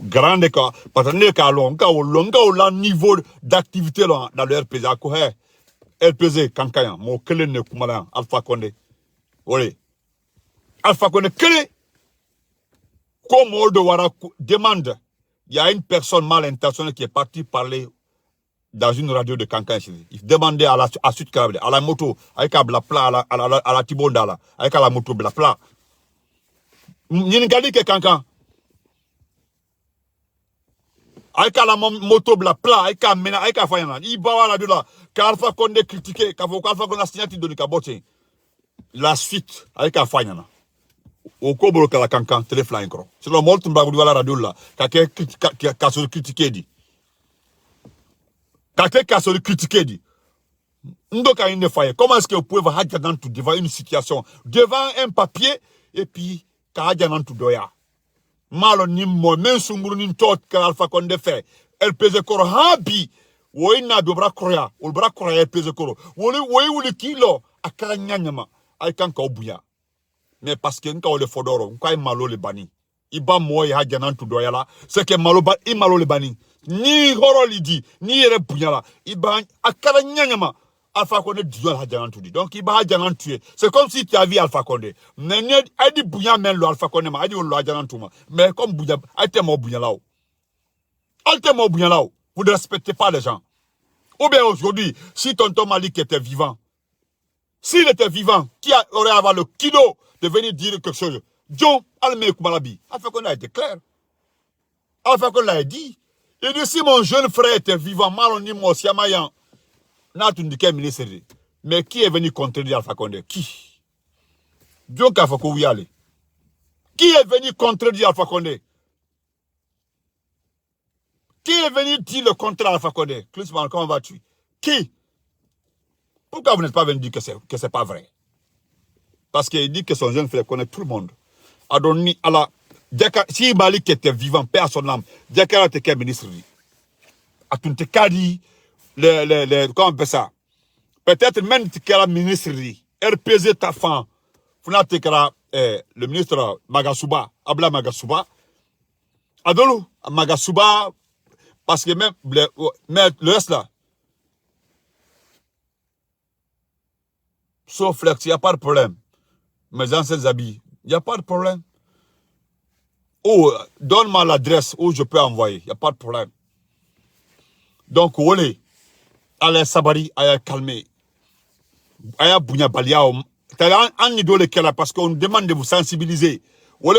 Grande cas, parce que cas longa ou la niveau d'activité dans le RPZ, à quoi RPZ Kankaya, mon kele ne kumala, Alpha Condé. Oui. Alpha Condé, kele, comme Oldo Wara demande, il y a une personne mal intentionnée qui est partie parler dans une radio de Kankan. Il demandait à la suite à la moto, avec la plat, à la Tibonda, là, avec la moto, la plat. Il y a une que Kankan. Avec la moto, la plat, avec la mena, avec la faïna. Il va à la radio là, qu'Alpha Condé critiqué, qu'Alpha Condé a signé de Kaboté. La suite, avec la faïna. Au Kobo, la Kankan, téléphone. C'est le mot de la radio là, qu'a critiqué dit. Quelqu'un qui a se critiqué dit. Comment est-ce que vous pouvez voir devant une situation, devant un papier, et puis, Kahadjanantou doya. Malo ni mo, men sunguru ni tot ka Alpha Condé fait. Elle pèse koro habi. Woi na dobra kroya, ol bra kroya elle pèse koro. Woi kilo, akala nyanyama, ay kanka obuya. Mais parce que nka ole fodoro, nka malo le bani. Iba mo ya Hadjanantou doya la, c'est que malo le bani. Ni horo lidi, ni yere bunyala. Iba akala nyanyama. Alpha Condé dit Hadjanantou di. Donc iba Hadjanantou. C'est comme si tu as vu Alpha Condé. Mais a dit bunya men lo Alpha Condé ma, a dit lo Hadjanantou ma. Mais comme bunya, a été mo bunyala ou. A été mo bunyala ou. Vous ne respectez pas les gens. Ou bien aujourd'hui, si tonton Malik était vivant, s'il était vivant, qui aurait avoir le kilo de venir dire quelque chose? John Alme Koumalabi. Alpha Condé a été clair. Alpha Condé l'a dit. Il dit si mon jeune frère était vivant, Maloni Mosiamayan, ministre. Mais qui est venu contredire Alpha Condé? Qui? Dieu qu'a fait qu'on y aller. Qui est venu contredire Alpha Condé? Qui est venu dire le contraire Alpha Condé? Clisman, comment vas-tu? Qui? Pourquoi vous n'êtes pas venu dire que c'est pas vrai? Parce qu'il dit que son jeune frère connaît tout le monde. Adoni, Allah. Si Malik était vivant, père à son âme, Diakara était ministre. A tout kadi, comment on appelle ça? Peut-être même que la ministre, RPZ Tafan, le ministre Magasuba, Abla Magasuba, Adolou, Magasuba, parce que même le reste là, sauf flex, il n'y a pas de problème. Mes anciens habits, il n'y a pas de problème. Oh, donne-moi l'adresse où je peux envoyer. Il n'y a pas de problème. Donc, allez sabari, allez calmer. Allez bounya baliao. Parce qu'on demande de vous sensibiliser. Moi,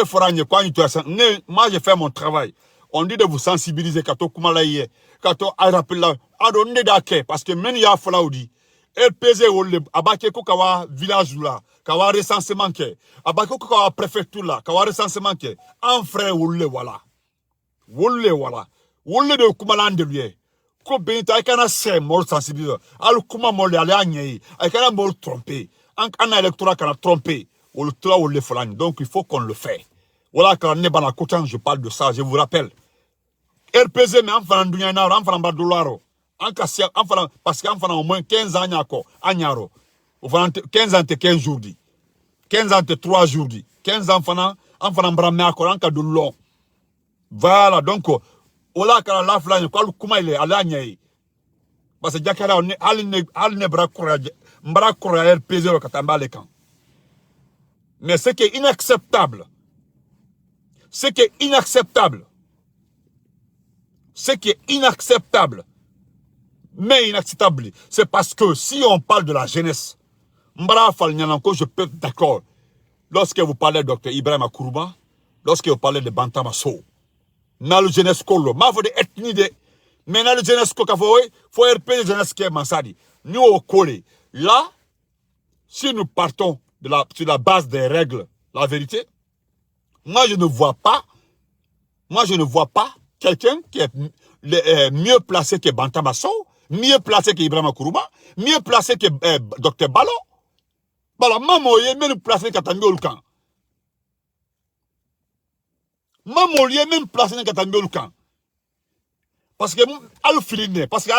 j'ai fait mon travail. On dit de vous sensibiliser. Kato kumalaye. Kato rappel là. Adonne d'ake. Parce que même ya folaudi. LPZ abake ko kawa village là. Kawa recensement ke. Abake ko kawa préfecture là. Kawa recensement ke. En frère wolle voilà. Wolle voilà. Wolle de kumalande lui. Ko benta kana se mol sensibiliser. Al kuma mol ale anye. Ay kana mol tromper. En électorat kana tromper. Wolle tra wolle folani. Donc il faut qu'on le fait. Voilà quand ne bana kotan je parle de ça, je vous rappelle. LPZ mais en faisant dunya na en faisant dollar. Parce qu'en faisant au moins 15 ans, 15 ans, 15 jours. 15 ans, 3 jours. 15 ans, en faisant bramé à Coran, de long. Voilà, donc, voilà, quand la flamme, comment il est, à l'année. Parce que Jakara, on est à RPZ au Katamba les camps. Mais ce qui est inacceptable, ce qui est inacceptable, mais inacceptable, c'est parce que si on parle de la jeunesse, je peux être d'accord. Lorsque vous parlez de Dr Ibrahim Akourouba, lorsque vous parlez de Bantamasso, dans le jeunesse colo, ma faut de ethnie de, mais dans le jeunesse colo, faut RP jeunesse qui est mansadi. Nous au collé. Là, si nous partons sur la base des règles, la vérité, moi je ne vois pas quelqu'un qui est mieux placé que Bantama Sow, mieux placé que Ibrahima Kourouba, mieux placé que Dr Balo. Voilà, maman, il est même placé que Katambi Olukan. Maman, il est même placé que Katambi Olukan. Parce que, parce que,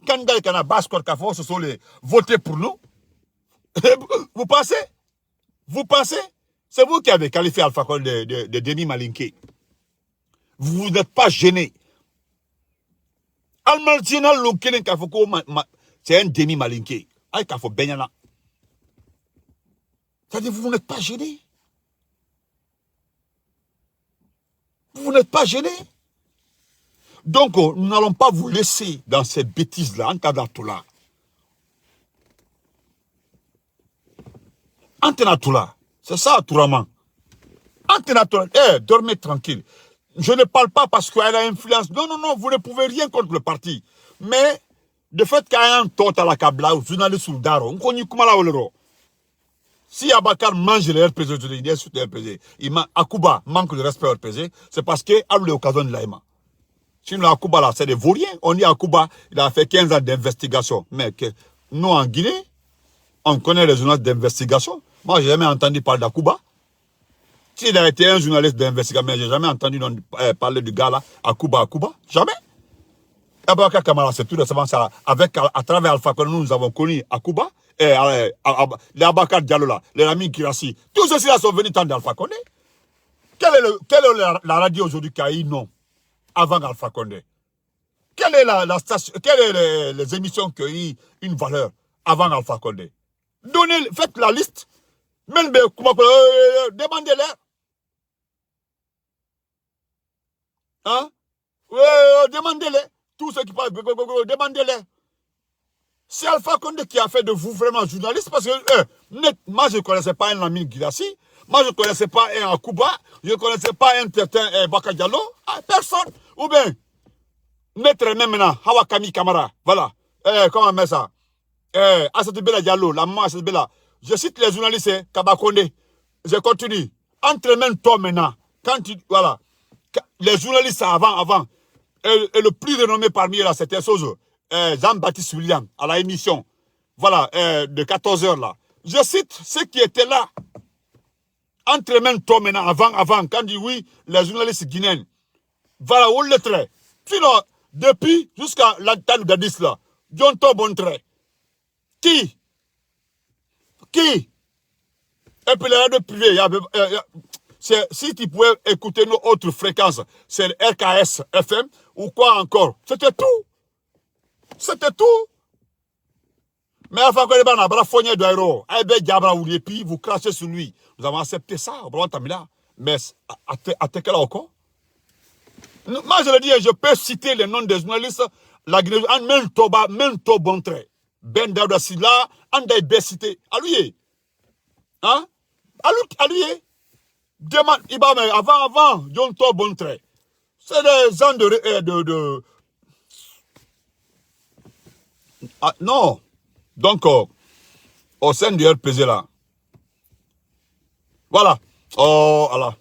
quand ce sont les votés pour nous, vous pensez, c'est vous qui avez qualifié Alpha Condé de Demi Malinké. Vous n'êtes pas gêné. C'est un Demi Malinké. C'est-à-dire, vous n'êtes pas gêné. Vous n'êtes pas gêné. Donc, nous n'allons pas vous laisser dans ces bêtises-là, en cas d'Atoula. Antenatoula. C'est ça, Touraman. Antenatoula. Dormez tranquille. Je ne parle pas parce qu'elle a influence. Non, non, non, vous ne pouvez rien contre le parti. Mais, de fait qu'il y a un tort à la Kabla, journaliste sous le Daro, on connaît comment la olero. Si Abakar mange le RPG, il est sous le RPG. Akuba manque de respect au RPG, c'est parce qu'il a eu l'occasion de l'AIMA. Sinon, Akuba, là, c'est des vauriens. On dit Akuba, il a fait 15 ans d'investigation. Mais nous, en Guinée, on connaît les journalistes d'investigation. Moi, je n'ai jamais entendu parler d'Akuba. S'il a été un journaliste d'investigation, mais je n'ai jamais entendu parler du gars là, Akuba. Jamais. Abakar Kamara, c'est tout récemment ça. À travers Alpha Condé, nous avons connu Akuba, les Abakar Diallo là, les Lamine Kirassi. Tous ceux-ci là sont venus tendre Alpha Condé. Quelle est la radio aujourd'hui qui a eu non avant Alpha Condé? Quelle est la station, quelles sont les émissions qui ont eu une valeur avant Alpha Condé? Faites la liste. Même demandez-les. Hein? Demandez-les. Tous ceux qui parlent, demandez-les. C'est Alpha Condé qui a fait de vous vraiment journaliste parce que moi je ne connaissais pas un Lamine Guirassi, moi je ne connaissais pas un Akuba, je ne connaissais pas un certain Baka Diallo, personne. Ou bien, maître même maintenant, Hawakami Kamara, voilà. Comment on met ça? Asset Bela Diallo, la maman Asset Bela. Je cite les journalistes, Kabakonde. Je continue. Entraîne-toi maintenant. Voilà. Les journalistes avant. Et le plus renommé parmi eux, là, c'était Jean-Baptiste William, à la émission. Voilà, de 14h, là. Je cite ceux qui étaient là. Entraîne-toi maintenant, avant. Quand dit oui, les journalistes guinéens. Voilà, où le trait. Sinon, depuis, jusqu'à l'Antan Gadis, là. John bon trait. Qui? Et puis les radios privées, si tu pouvais écouter nos autres fréquences, c'est le RKS FM ou quoi encore. C'était tout. Mais à fois que les gens ont fait d'aéro, et puis vous crachez sur lui. Nous avons accepté ça, mais à quel encore? Moi je le dis, je peux citer les noms des journalistes, la Guinée, même to bon trait. Ben Daouda Silla, Andai Bessité, à lui. Hein? À lui. Demande, avant, John To bon trait. C'est des gens non. Donc, au sein du RPG là. Voilà. Oh, voilà.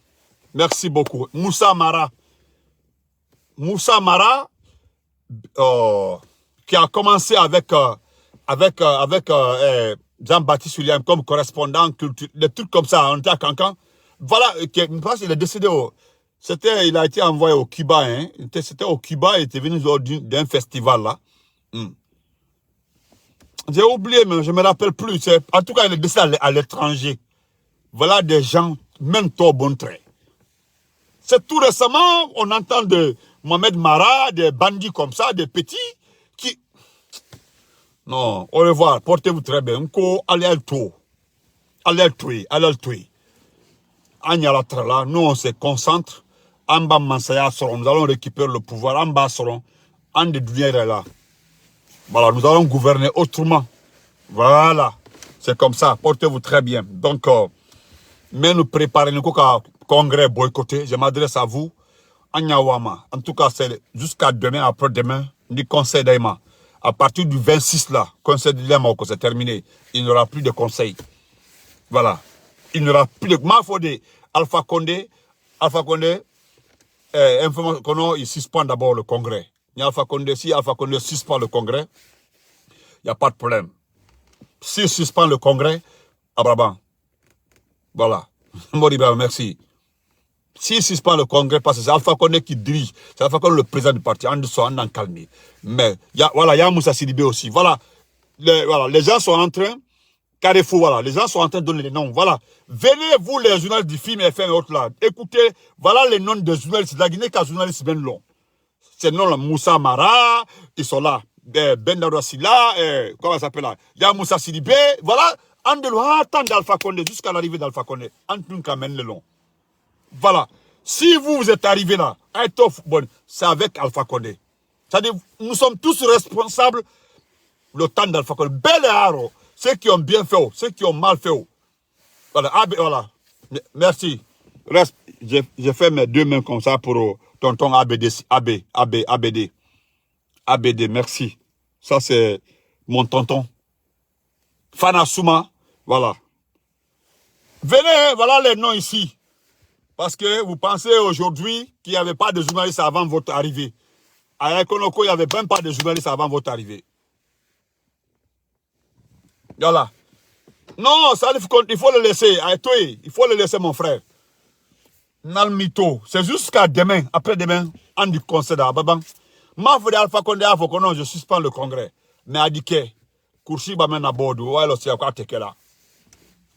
Merci beaucoup. Moussa Mara, qui a commencé avec Jean-Baptiste William comme correspondant culturel, des trucs comme ça, on était à Cancan. Voilà, je pense qu'il est décédé il a été envoyé au Cuba, hein. C'était au Cuba, il était venu d'un festival là. J'ai oublié, mais je ne me rappelle plus. En tout cas, il est décédé à l'étranger. Voilà des gens, même toi, bon trait. C'est tout récemment, on entend de Mohamed Mara, des bandits comme ça, des petits, qui... Non, au revoir, portez-vous très bien. Allez le tuer. Nous, on se concentre. Nous allons récupérer le pouvoir. Là. Voilà, nous allons gouverner autrement. Voilà. C'est comme ça. Portez-vous très bien. Donc, mais nous préparons le congrès boycotté. Je m'adresse à vous. En tout cas, c'est jusqu'à demain, après-demain, du conseil d'Aïma. À partir du 26 là, conseil d'Aïma, c'est terminé. Il n'y aura plus de conseil. Voilà. Il n'y aura plus de Mafodé, Alpha Condé, information qu'on il suspend d'abord le Congrès. Si Alpha Condé suspend le Congrès, il n'y a pas de problème. S'il suspend le Congrès, Abraham. Voilà. Moriba, merci. S'il suspend le Congrès, parce que c'est Alpha Condé qui dirige, c'est Alpha Condé le président du parti, en dessous, en calme. Mais, voilà, il y a Moussa Sidibé aussi. Voilà. Les gens sont en train, Carrefour, voilà, les gens sont en train de donner les noms. Voilà. Venez, vous, les journalistes du film FM et autres là, écoutez, voilà les noms des journalistes. La Guinée, qu'un journaliste bien long. Ces noms-là, Moussa Mara, ils sont là. Ben Silla, comment ça s'appelle là? Il y a Moussa Sidibé, voilà. Andelo, attendez d'Alpha Condé, jusqu'à l'arrivée d'Alpha Condé. Antoun Kamen le long. Voilà. Si vous êtes arrivé là, c'est avec Alpha Condé. C'est-à-dire, nous sommes tous responsables le temps d'Alpha Condé. Bel et haro, ceux qui ont bien fait, ceux qui ont mal fait. Voilà. Voilà. Merci. Reste, j'ai fait mes deux mains comme ça pour tonton ABD. Merci. Ça, c'est mon tonton. Fana Souma, voilà. Venez, voilà les noms ici. Parce que vous pensez aujourd'hui qu'il n'y avait pas de journalistes avant votre arrivée. À Ekonoko, il n'y avait même pas de journalistes avant votre arrivée. Voilà. Non, ça, il faut le laisser. Il faut le laisser, mon frère. Nalmito. C'est jusqu'à demain, après-demain, on dit conseil d'Ababan. Ma fouille Alpha Condé, je suspends le congrès. Mais Adike, Kourchi Bamen à Bordeaux, ouais, le Siaka Tekela.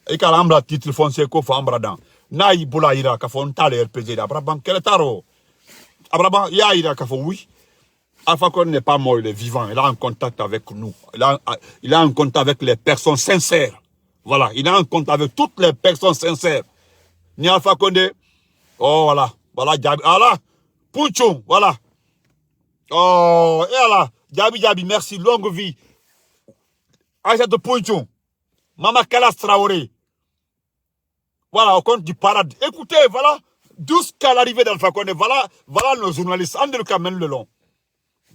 Et quand on a titre foncier, qu'on fait un bradin. Naï Boula Ira, qu'a fait un tal RPG d'Abraham, quel est taro? Abraham, ya Ira, qu'a fait oui. Alpha Condé n'est pas mort, il est vivant. Il a un contact avec nous. Il a un contact avec les personnes sincères. Voilà, il a un contact avec toutes les personnes sincères. Ni Alpha Condé. Oh, voilà. Voilà, Djabi. Voilà. Pouchon, voilà. Oh, et voilà. Djabi, merci. Longue vie. Aïssat Pouchon. Mama Kalas Traoré. Voilà, au compte du parade. Écoutez, voilà. Jusqu'à l'arrivée d'Alpha Condé. Voilà nos journalistes. André Kamen le long.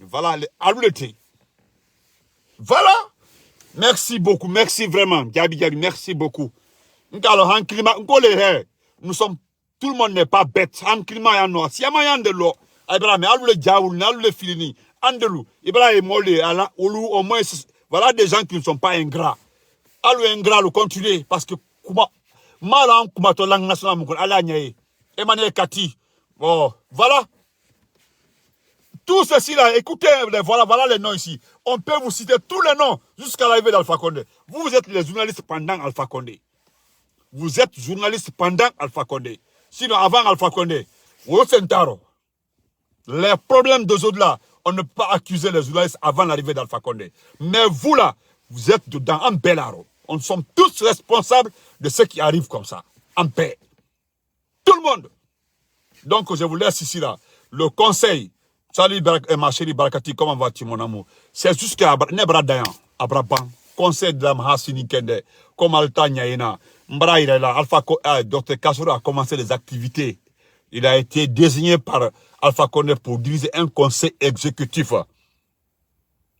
Voilà, Alouleté. Voilà. Merci beaucoup. Merci vraiment. Djabi, merci beaucoup. Nous sommes, tout le monde n'est pas bête. En climat, il y a si y a de l'eau. Abraham, alou le diaoul, alou le filini. Andelou, Ibrahim Molé, au moins, voilà des gens qui ne sont pas ingrats. Alou ingrat, le continuer. Parce que, Malan, Kumato, langue nationale, Alagne, Emmanuel Kati. Oh, voilà. Tout ceci là, écoutez, voilà les noms ici. On peut vous citer tous les noms jusqu'à l'arrivée d'Alpha Condé. Vous êtes les journalistes pendant Alpha Condé. Vous êtes journaliste pendant Alpha Condé. Sinon, avant Alpha Condé, les problèmes de autres là, on ne peut pas accuser les journalistes avant l'arrivée d'Alpha Condé. Mais vous là, vous êtes dedans en bellaro. On sommes tous responsables de ce qui arrive comme ça, en paix. Tout le monde. Donc, je vous laisse ici là. Le conseil, salut ma chérie Barakati, comment vas-tu mon amour? C'est juste que Nebradayan, Abraban, conseil de la Mahasini Kende, comme Alta Nyaina, Alpha Dr Kassoura a commencé les activités. Il a été désigné par Alpha Condé pour diriger un conseil exécutif.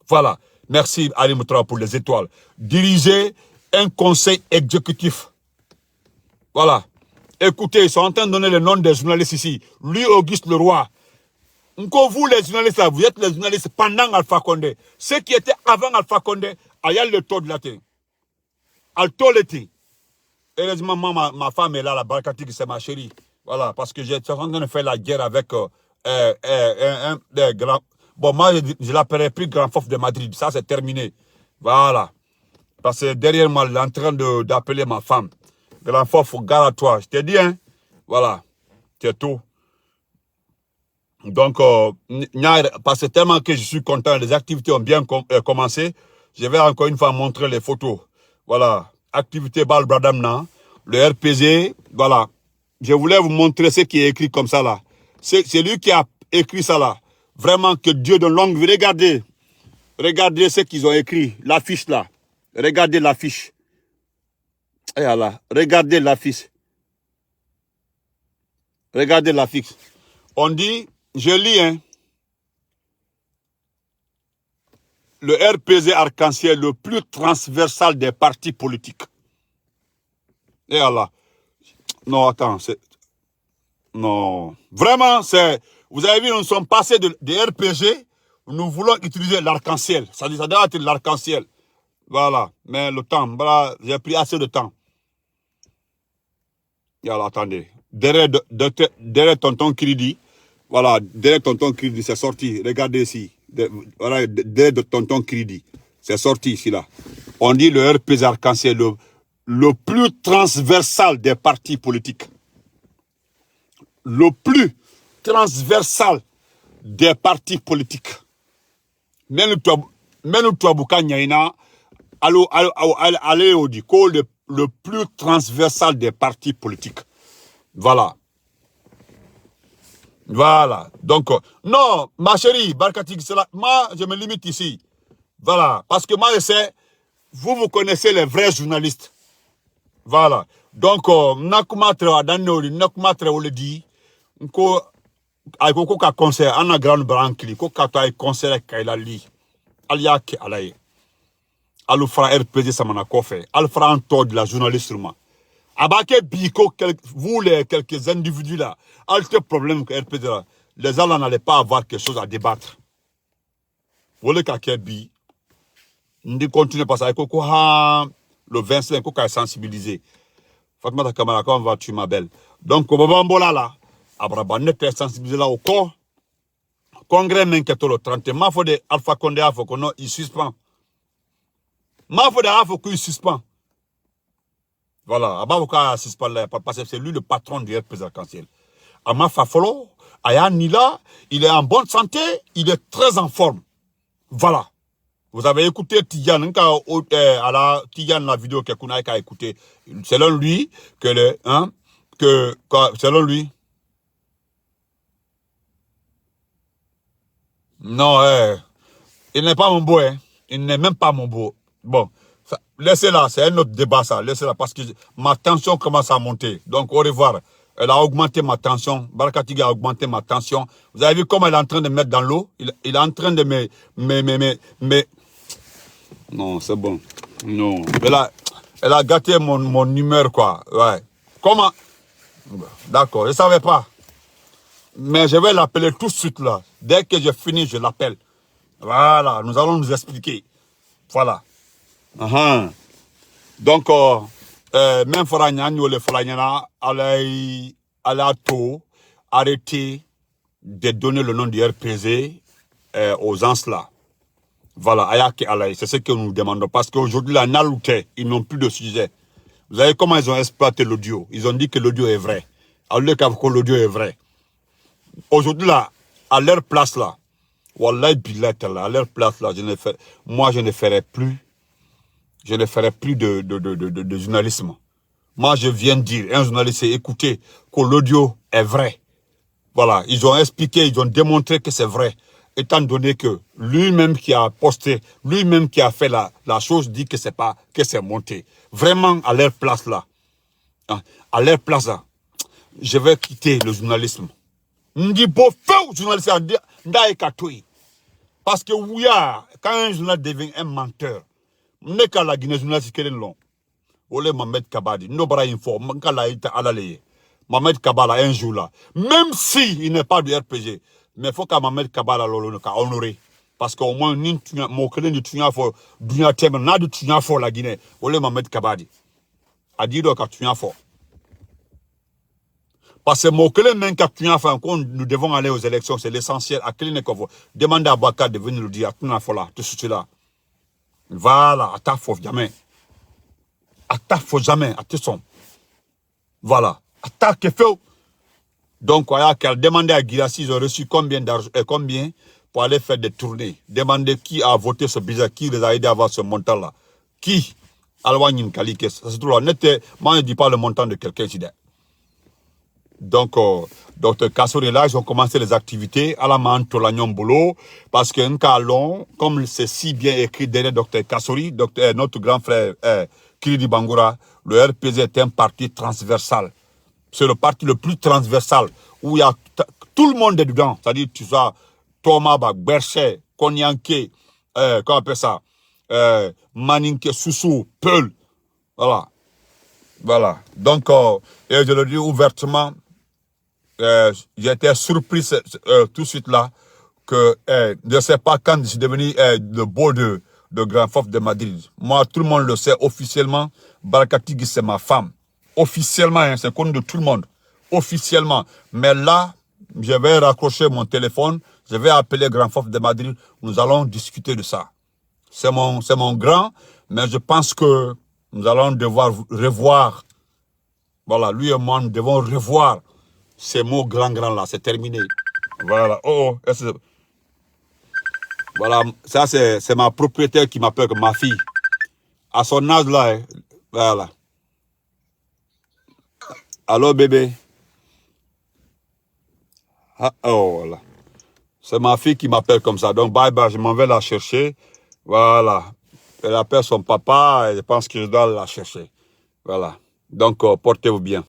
Voilà. Merci Ali Moutra pour les étoiles. Diriger un conseil exécutif. Voilà. Écoutez, ils sont en train de donner le nom des journalistes ici. Lui, Auguste Leroy. Encore vous, les journalistes, là, vous êtes les journalistes pendant Alpha Condé. Ceux qui étaient avant Alpha Condé, il y a le taux de latin. Al taux l'été. Heureusement, ma femme est là, la Barakati, c'est ma chérie. Voilà, parce que j'ai en train de faire la guerre avec un des grands. Bon, moi, je l'appellerai plus Grand Fof de Madrid. Ça, c'est terminé. Voilà. Parce que derrière moi, il est en train d'appeler ma femme. Grand Fof, gare à toi. Je t'ai dit, hein. Voilà. C'est tout. Donc, parce que tellement que je suis content, les activités ont bien commencé. Je vais encore une fois montrer les photos. Voilà. Activité Bal Bradamna. Le RPG. Voilà. Je voulais vous montrer ce qui est écrit comme ça là. C'est lui qui a écrit ça là. Vraiment que Dieu donne longue vie. Regardez. Regardez ce qu'ils ont écrit. L'affiche là. Regardez l'affiche. Et voilà. Regardez l'affiche. Regardez l'affiche. On dit, je lis, hein. Le RPG arc-en-ciel le plus transversal des partis politiques. Et Allah. Non, attends, c'est... Non. Vraiment, c'est... Vous avez vu, nous sommes passés de RPG, nous voulons utiliser l'arc-en-ciel. Ça doit être l'arc-en-ciel. Voilà. Mais le temps, voilà, j'ai pris assez de temps. Et alors, attendez. Derrière tonton Kridi, voilà, derrière tonton Kridi, c'est sorti. Regardez ici. Voilà, derrière tonton Kridi. C'est sorti ici, là. On dit le RPG arc-en-ciel, le plus transversal des partis politiques. Le plus transversal des partis politiques. Même toi, Boukanyana, allez au dico, le plus transversal des partis politiques. Voilà. Voilà. Donc, non, ma chérie, Barkatik, moi, je me limite ici. Voilà. Parce que moi, je sais, vous connaissez les vrais journalistes. Voilà. Donc, nakumatre adanori, nakumatre oledi, ko ko ka conseil ana grand brankli, ko ka to ay conseil kayla li. Alia ke alaye. Alu fra RPG samana kofe. Al fra en de la journalistement. Abake biko vous les quelques individus là, alter problème que RPG là, les gens n'allaient pas avoir quelque chose à débattre. Vous voulez qu'à bi, on continue par ça. Le 25, il faut sensibiliser. Fatma Kamara, comment vas-tu, ma belle? Donc, au moment là, Abraba n'est sensibilisé là au corps. Congrès m'inquiète le 30. Ma faut de Alpha Condé, il suspend. Ma faut de Alpha qu'il suspend. Voilà, Abavoka suspend là, parce que c'est lui le patron du RPG arc-en-ciel. Ama Fafolo, Aya Nila, il est en bonne santé, il est très en forme. Voilà. Vous avez écouté Tidiane, à la Tidiane, la vidéo que Kunaïka a écouté. Selon lui, selon lui. Non, il n'est pas mon beau, hein. Il n'est même pas mon beau. Bon, laissez-la, c'est un autre débat ça. Laissez-la parce que ma tension commence à monter. Donc, au revoir. Elle a augmenté ma tension. Barakatiga a augmenté ma tension. Vous avez vu comment elle est en train de mettre dans l'eau? Il est en train de me... Non, c'est bon. Non. Elle a gâté mon humeur, quoi. Ouais. Comment? D'accord, je ne savais pas. Mais je vais l'appeler tout de suite, là. Dès que j'ai fini, je l'appelle. Voilà, nous allons nous expliquer. Voilà. Donc, même Faranyana, elle a tout arrêté de donner le nom du RPG aux gens là. Voilà, c'est ce que nous demandons. Parce qu'aujourd'hui, la Nalouté, ils n'ont plus de sujet. Vous savez comment ils ont exploité l'audio? Ils ont dit que l'audio est vrai. Alors que l'audio est vrai. Aujourd'hui, là, à leur place, là, Wallah, à leur place, là, moi, je ne ferai plus de journalisme. Moi, je viens de dire, un journaliste s'est écouté que l'audio est vrai. Voilà, ils ont expliqué, ils ont démontré que c'est vrai. Étant donné que lui-même qui a posté, lui-même qui a fait la chose, dit que c'est pas, que c'est monté. Vraiment, à leur place là, hein, à leur place là, je vais quitter le journalisme. Ndi beau feu journaliste, parce que oui, quand un journaliste devient un menteur, n'est qu'à la Guinée journaliste qui est long. Olé Mohamed Kabadi, n'obra info, m'kala ita alale. Mohamed Kabala un jour là, même si il n'est pas du RPG, mais il faut qu'à Mohamed Kabala l'on honoré. Parce qu'au moins, mon collègue du Tunia for, Dunia Tem, n'a du Tunia for la Guinée. Olé Mohamed Kabadi. A dit donc à Tunia for. Parce que mon collègue même qu'à Tunia for, quand nous devons aller aux élections, c'est l'essentiel. À Klinikov, demandez à Bakar de venir nous dire, à Tunia for là, tout cela. Voilà, à ta faut jamais. À ta faut jamais, à tes sons. Voilà. Attaque fait. Donc, qu'elle demandait à Guirassi, ils ont reçu combien d'argent, combien pour aller faire des tournées. Demandez qui a voté ce bizarre, qui les a aidés à avoir ce montant-là. Qui? Alwanyin Kalike. Ça se trouve là. Moi, je ne dis pas le montant de quelqu'un ici. Donc, Dr Kassori là, ils ont commencé les activités à la main Tolagnon Bolo, parce qu'un cas long, comme c'est si bien écrit derrière Dr Kassori, notre grand frère Kiridi Bangoura, le RPG est un parti transversal. C'est le parti le plus transversal, où il y a tout le monde est dedans. C'est-à-dire, tu sais, Thomas, Bercher, Konyanke, comment on appelle ça, Maninke, Soussou, Peul. Voilà. Voilà. Donc, et je le dis ouvertement, j'étais surpris tout de suite là que je ne sais pas quand je suis devenu le beau de Grand Fof de Madrid. Moi, tout le monde le sait officiellement. Barakati, c'est ma femme. Officiellement, hein, c'est connu de tout le monde. Officiellement. Mais là, je vais raccrocher mon téléphone. Je vais appeler Grand Fof de Madrid. Nous allons discuter de ça. C'est mon grand, mais je pense que nous allons devoir revoir. Voilà, lui et moi, nous devons revoir ces mots grand là. C'est terminé. Voilà. Oh, voilà, ça c'est ma propriétaire qui m'appelle ma fille. À son âge là, hein, voilà. Allô bébé. Ah, oh, voilà. C'est ma fille qui m'appelle comme ça. Donc bye bye, je m'en vais la chercher. Voilà. Elle appelle son papa et je pense que je dois la chercher. Voilà. Donc portez-vous bien.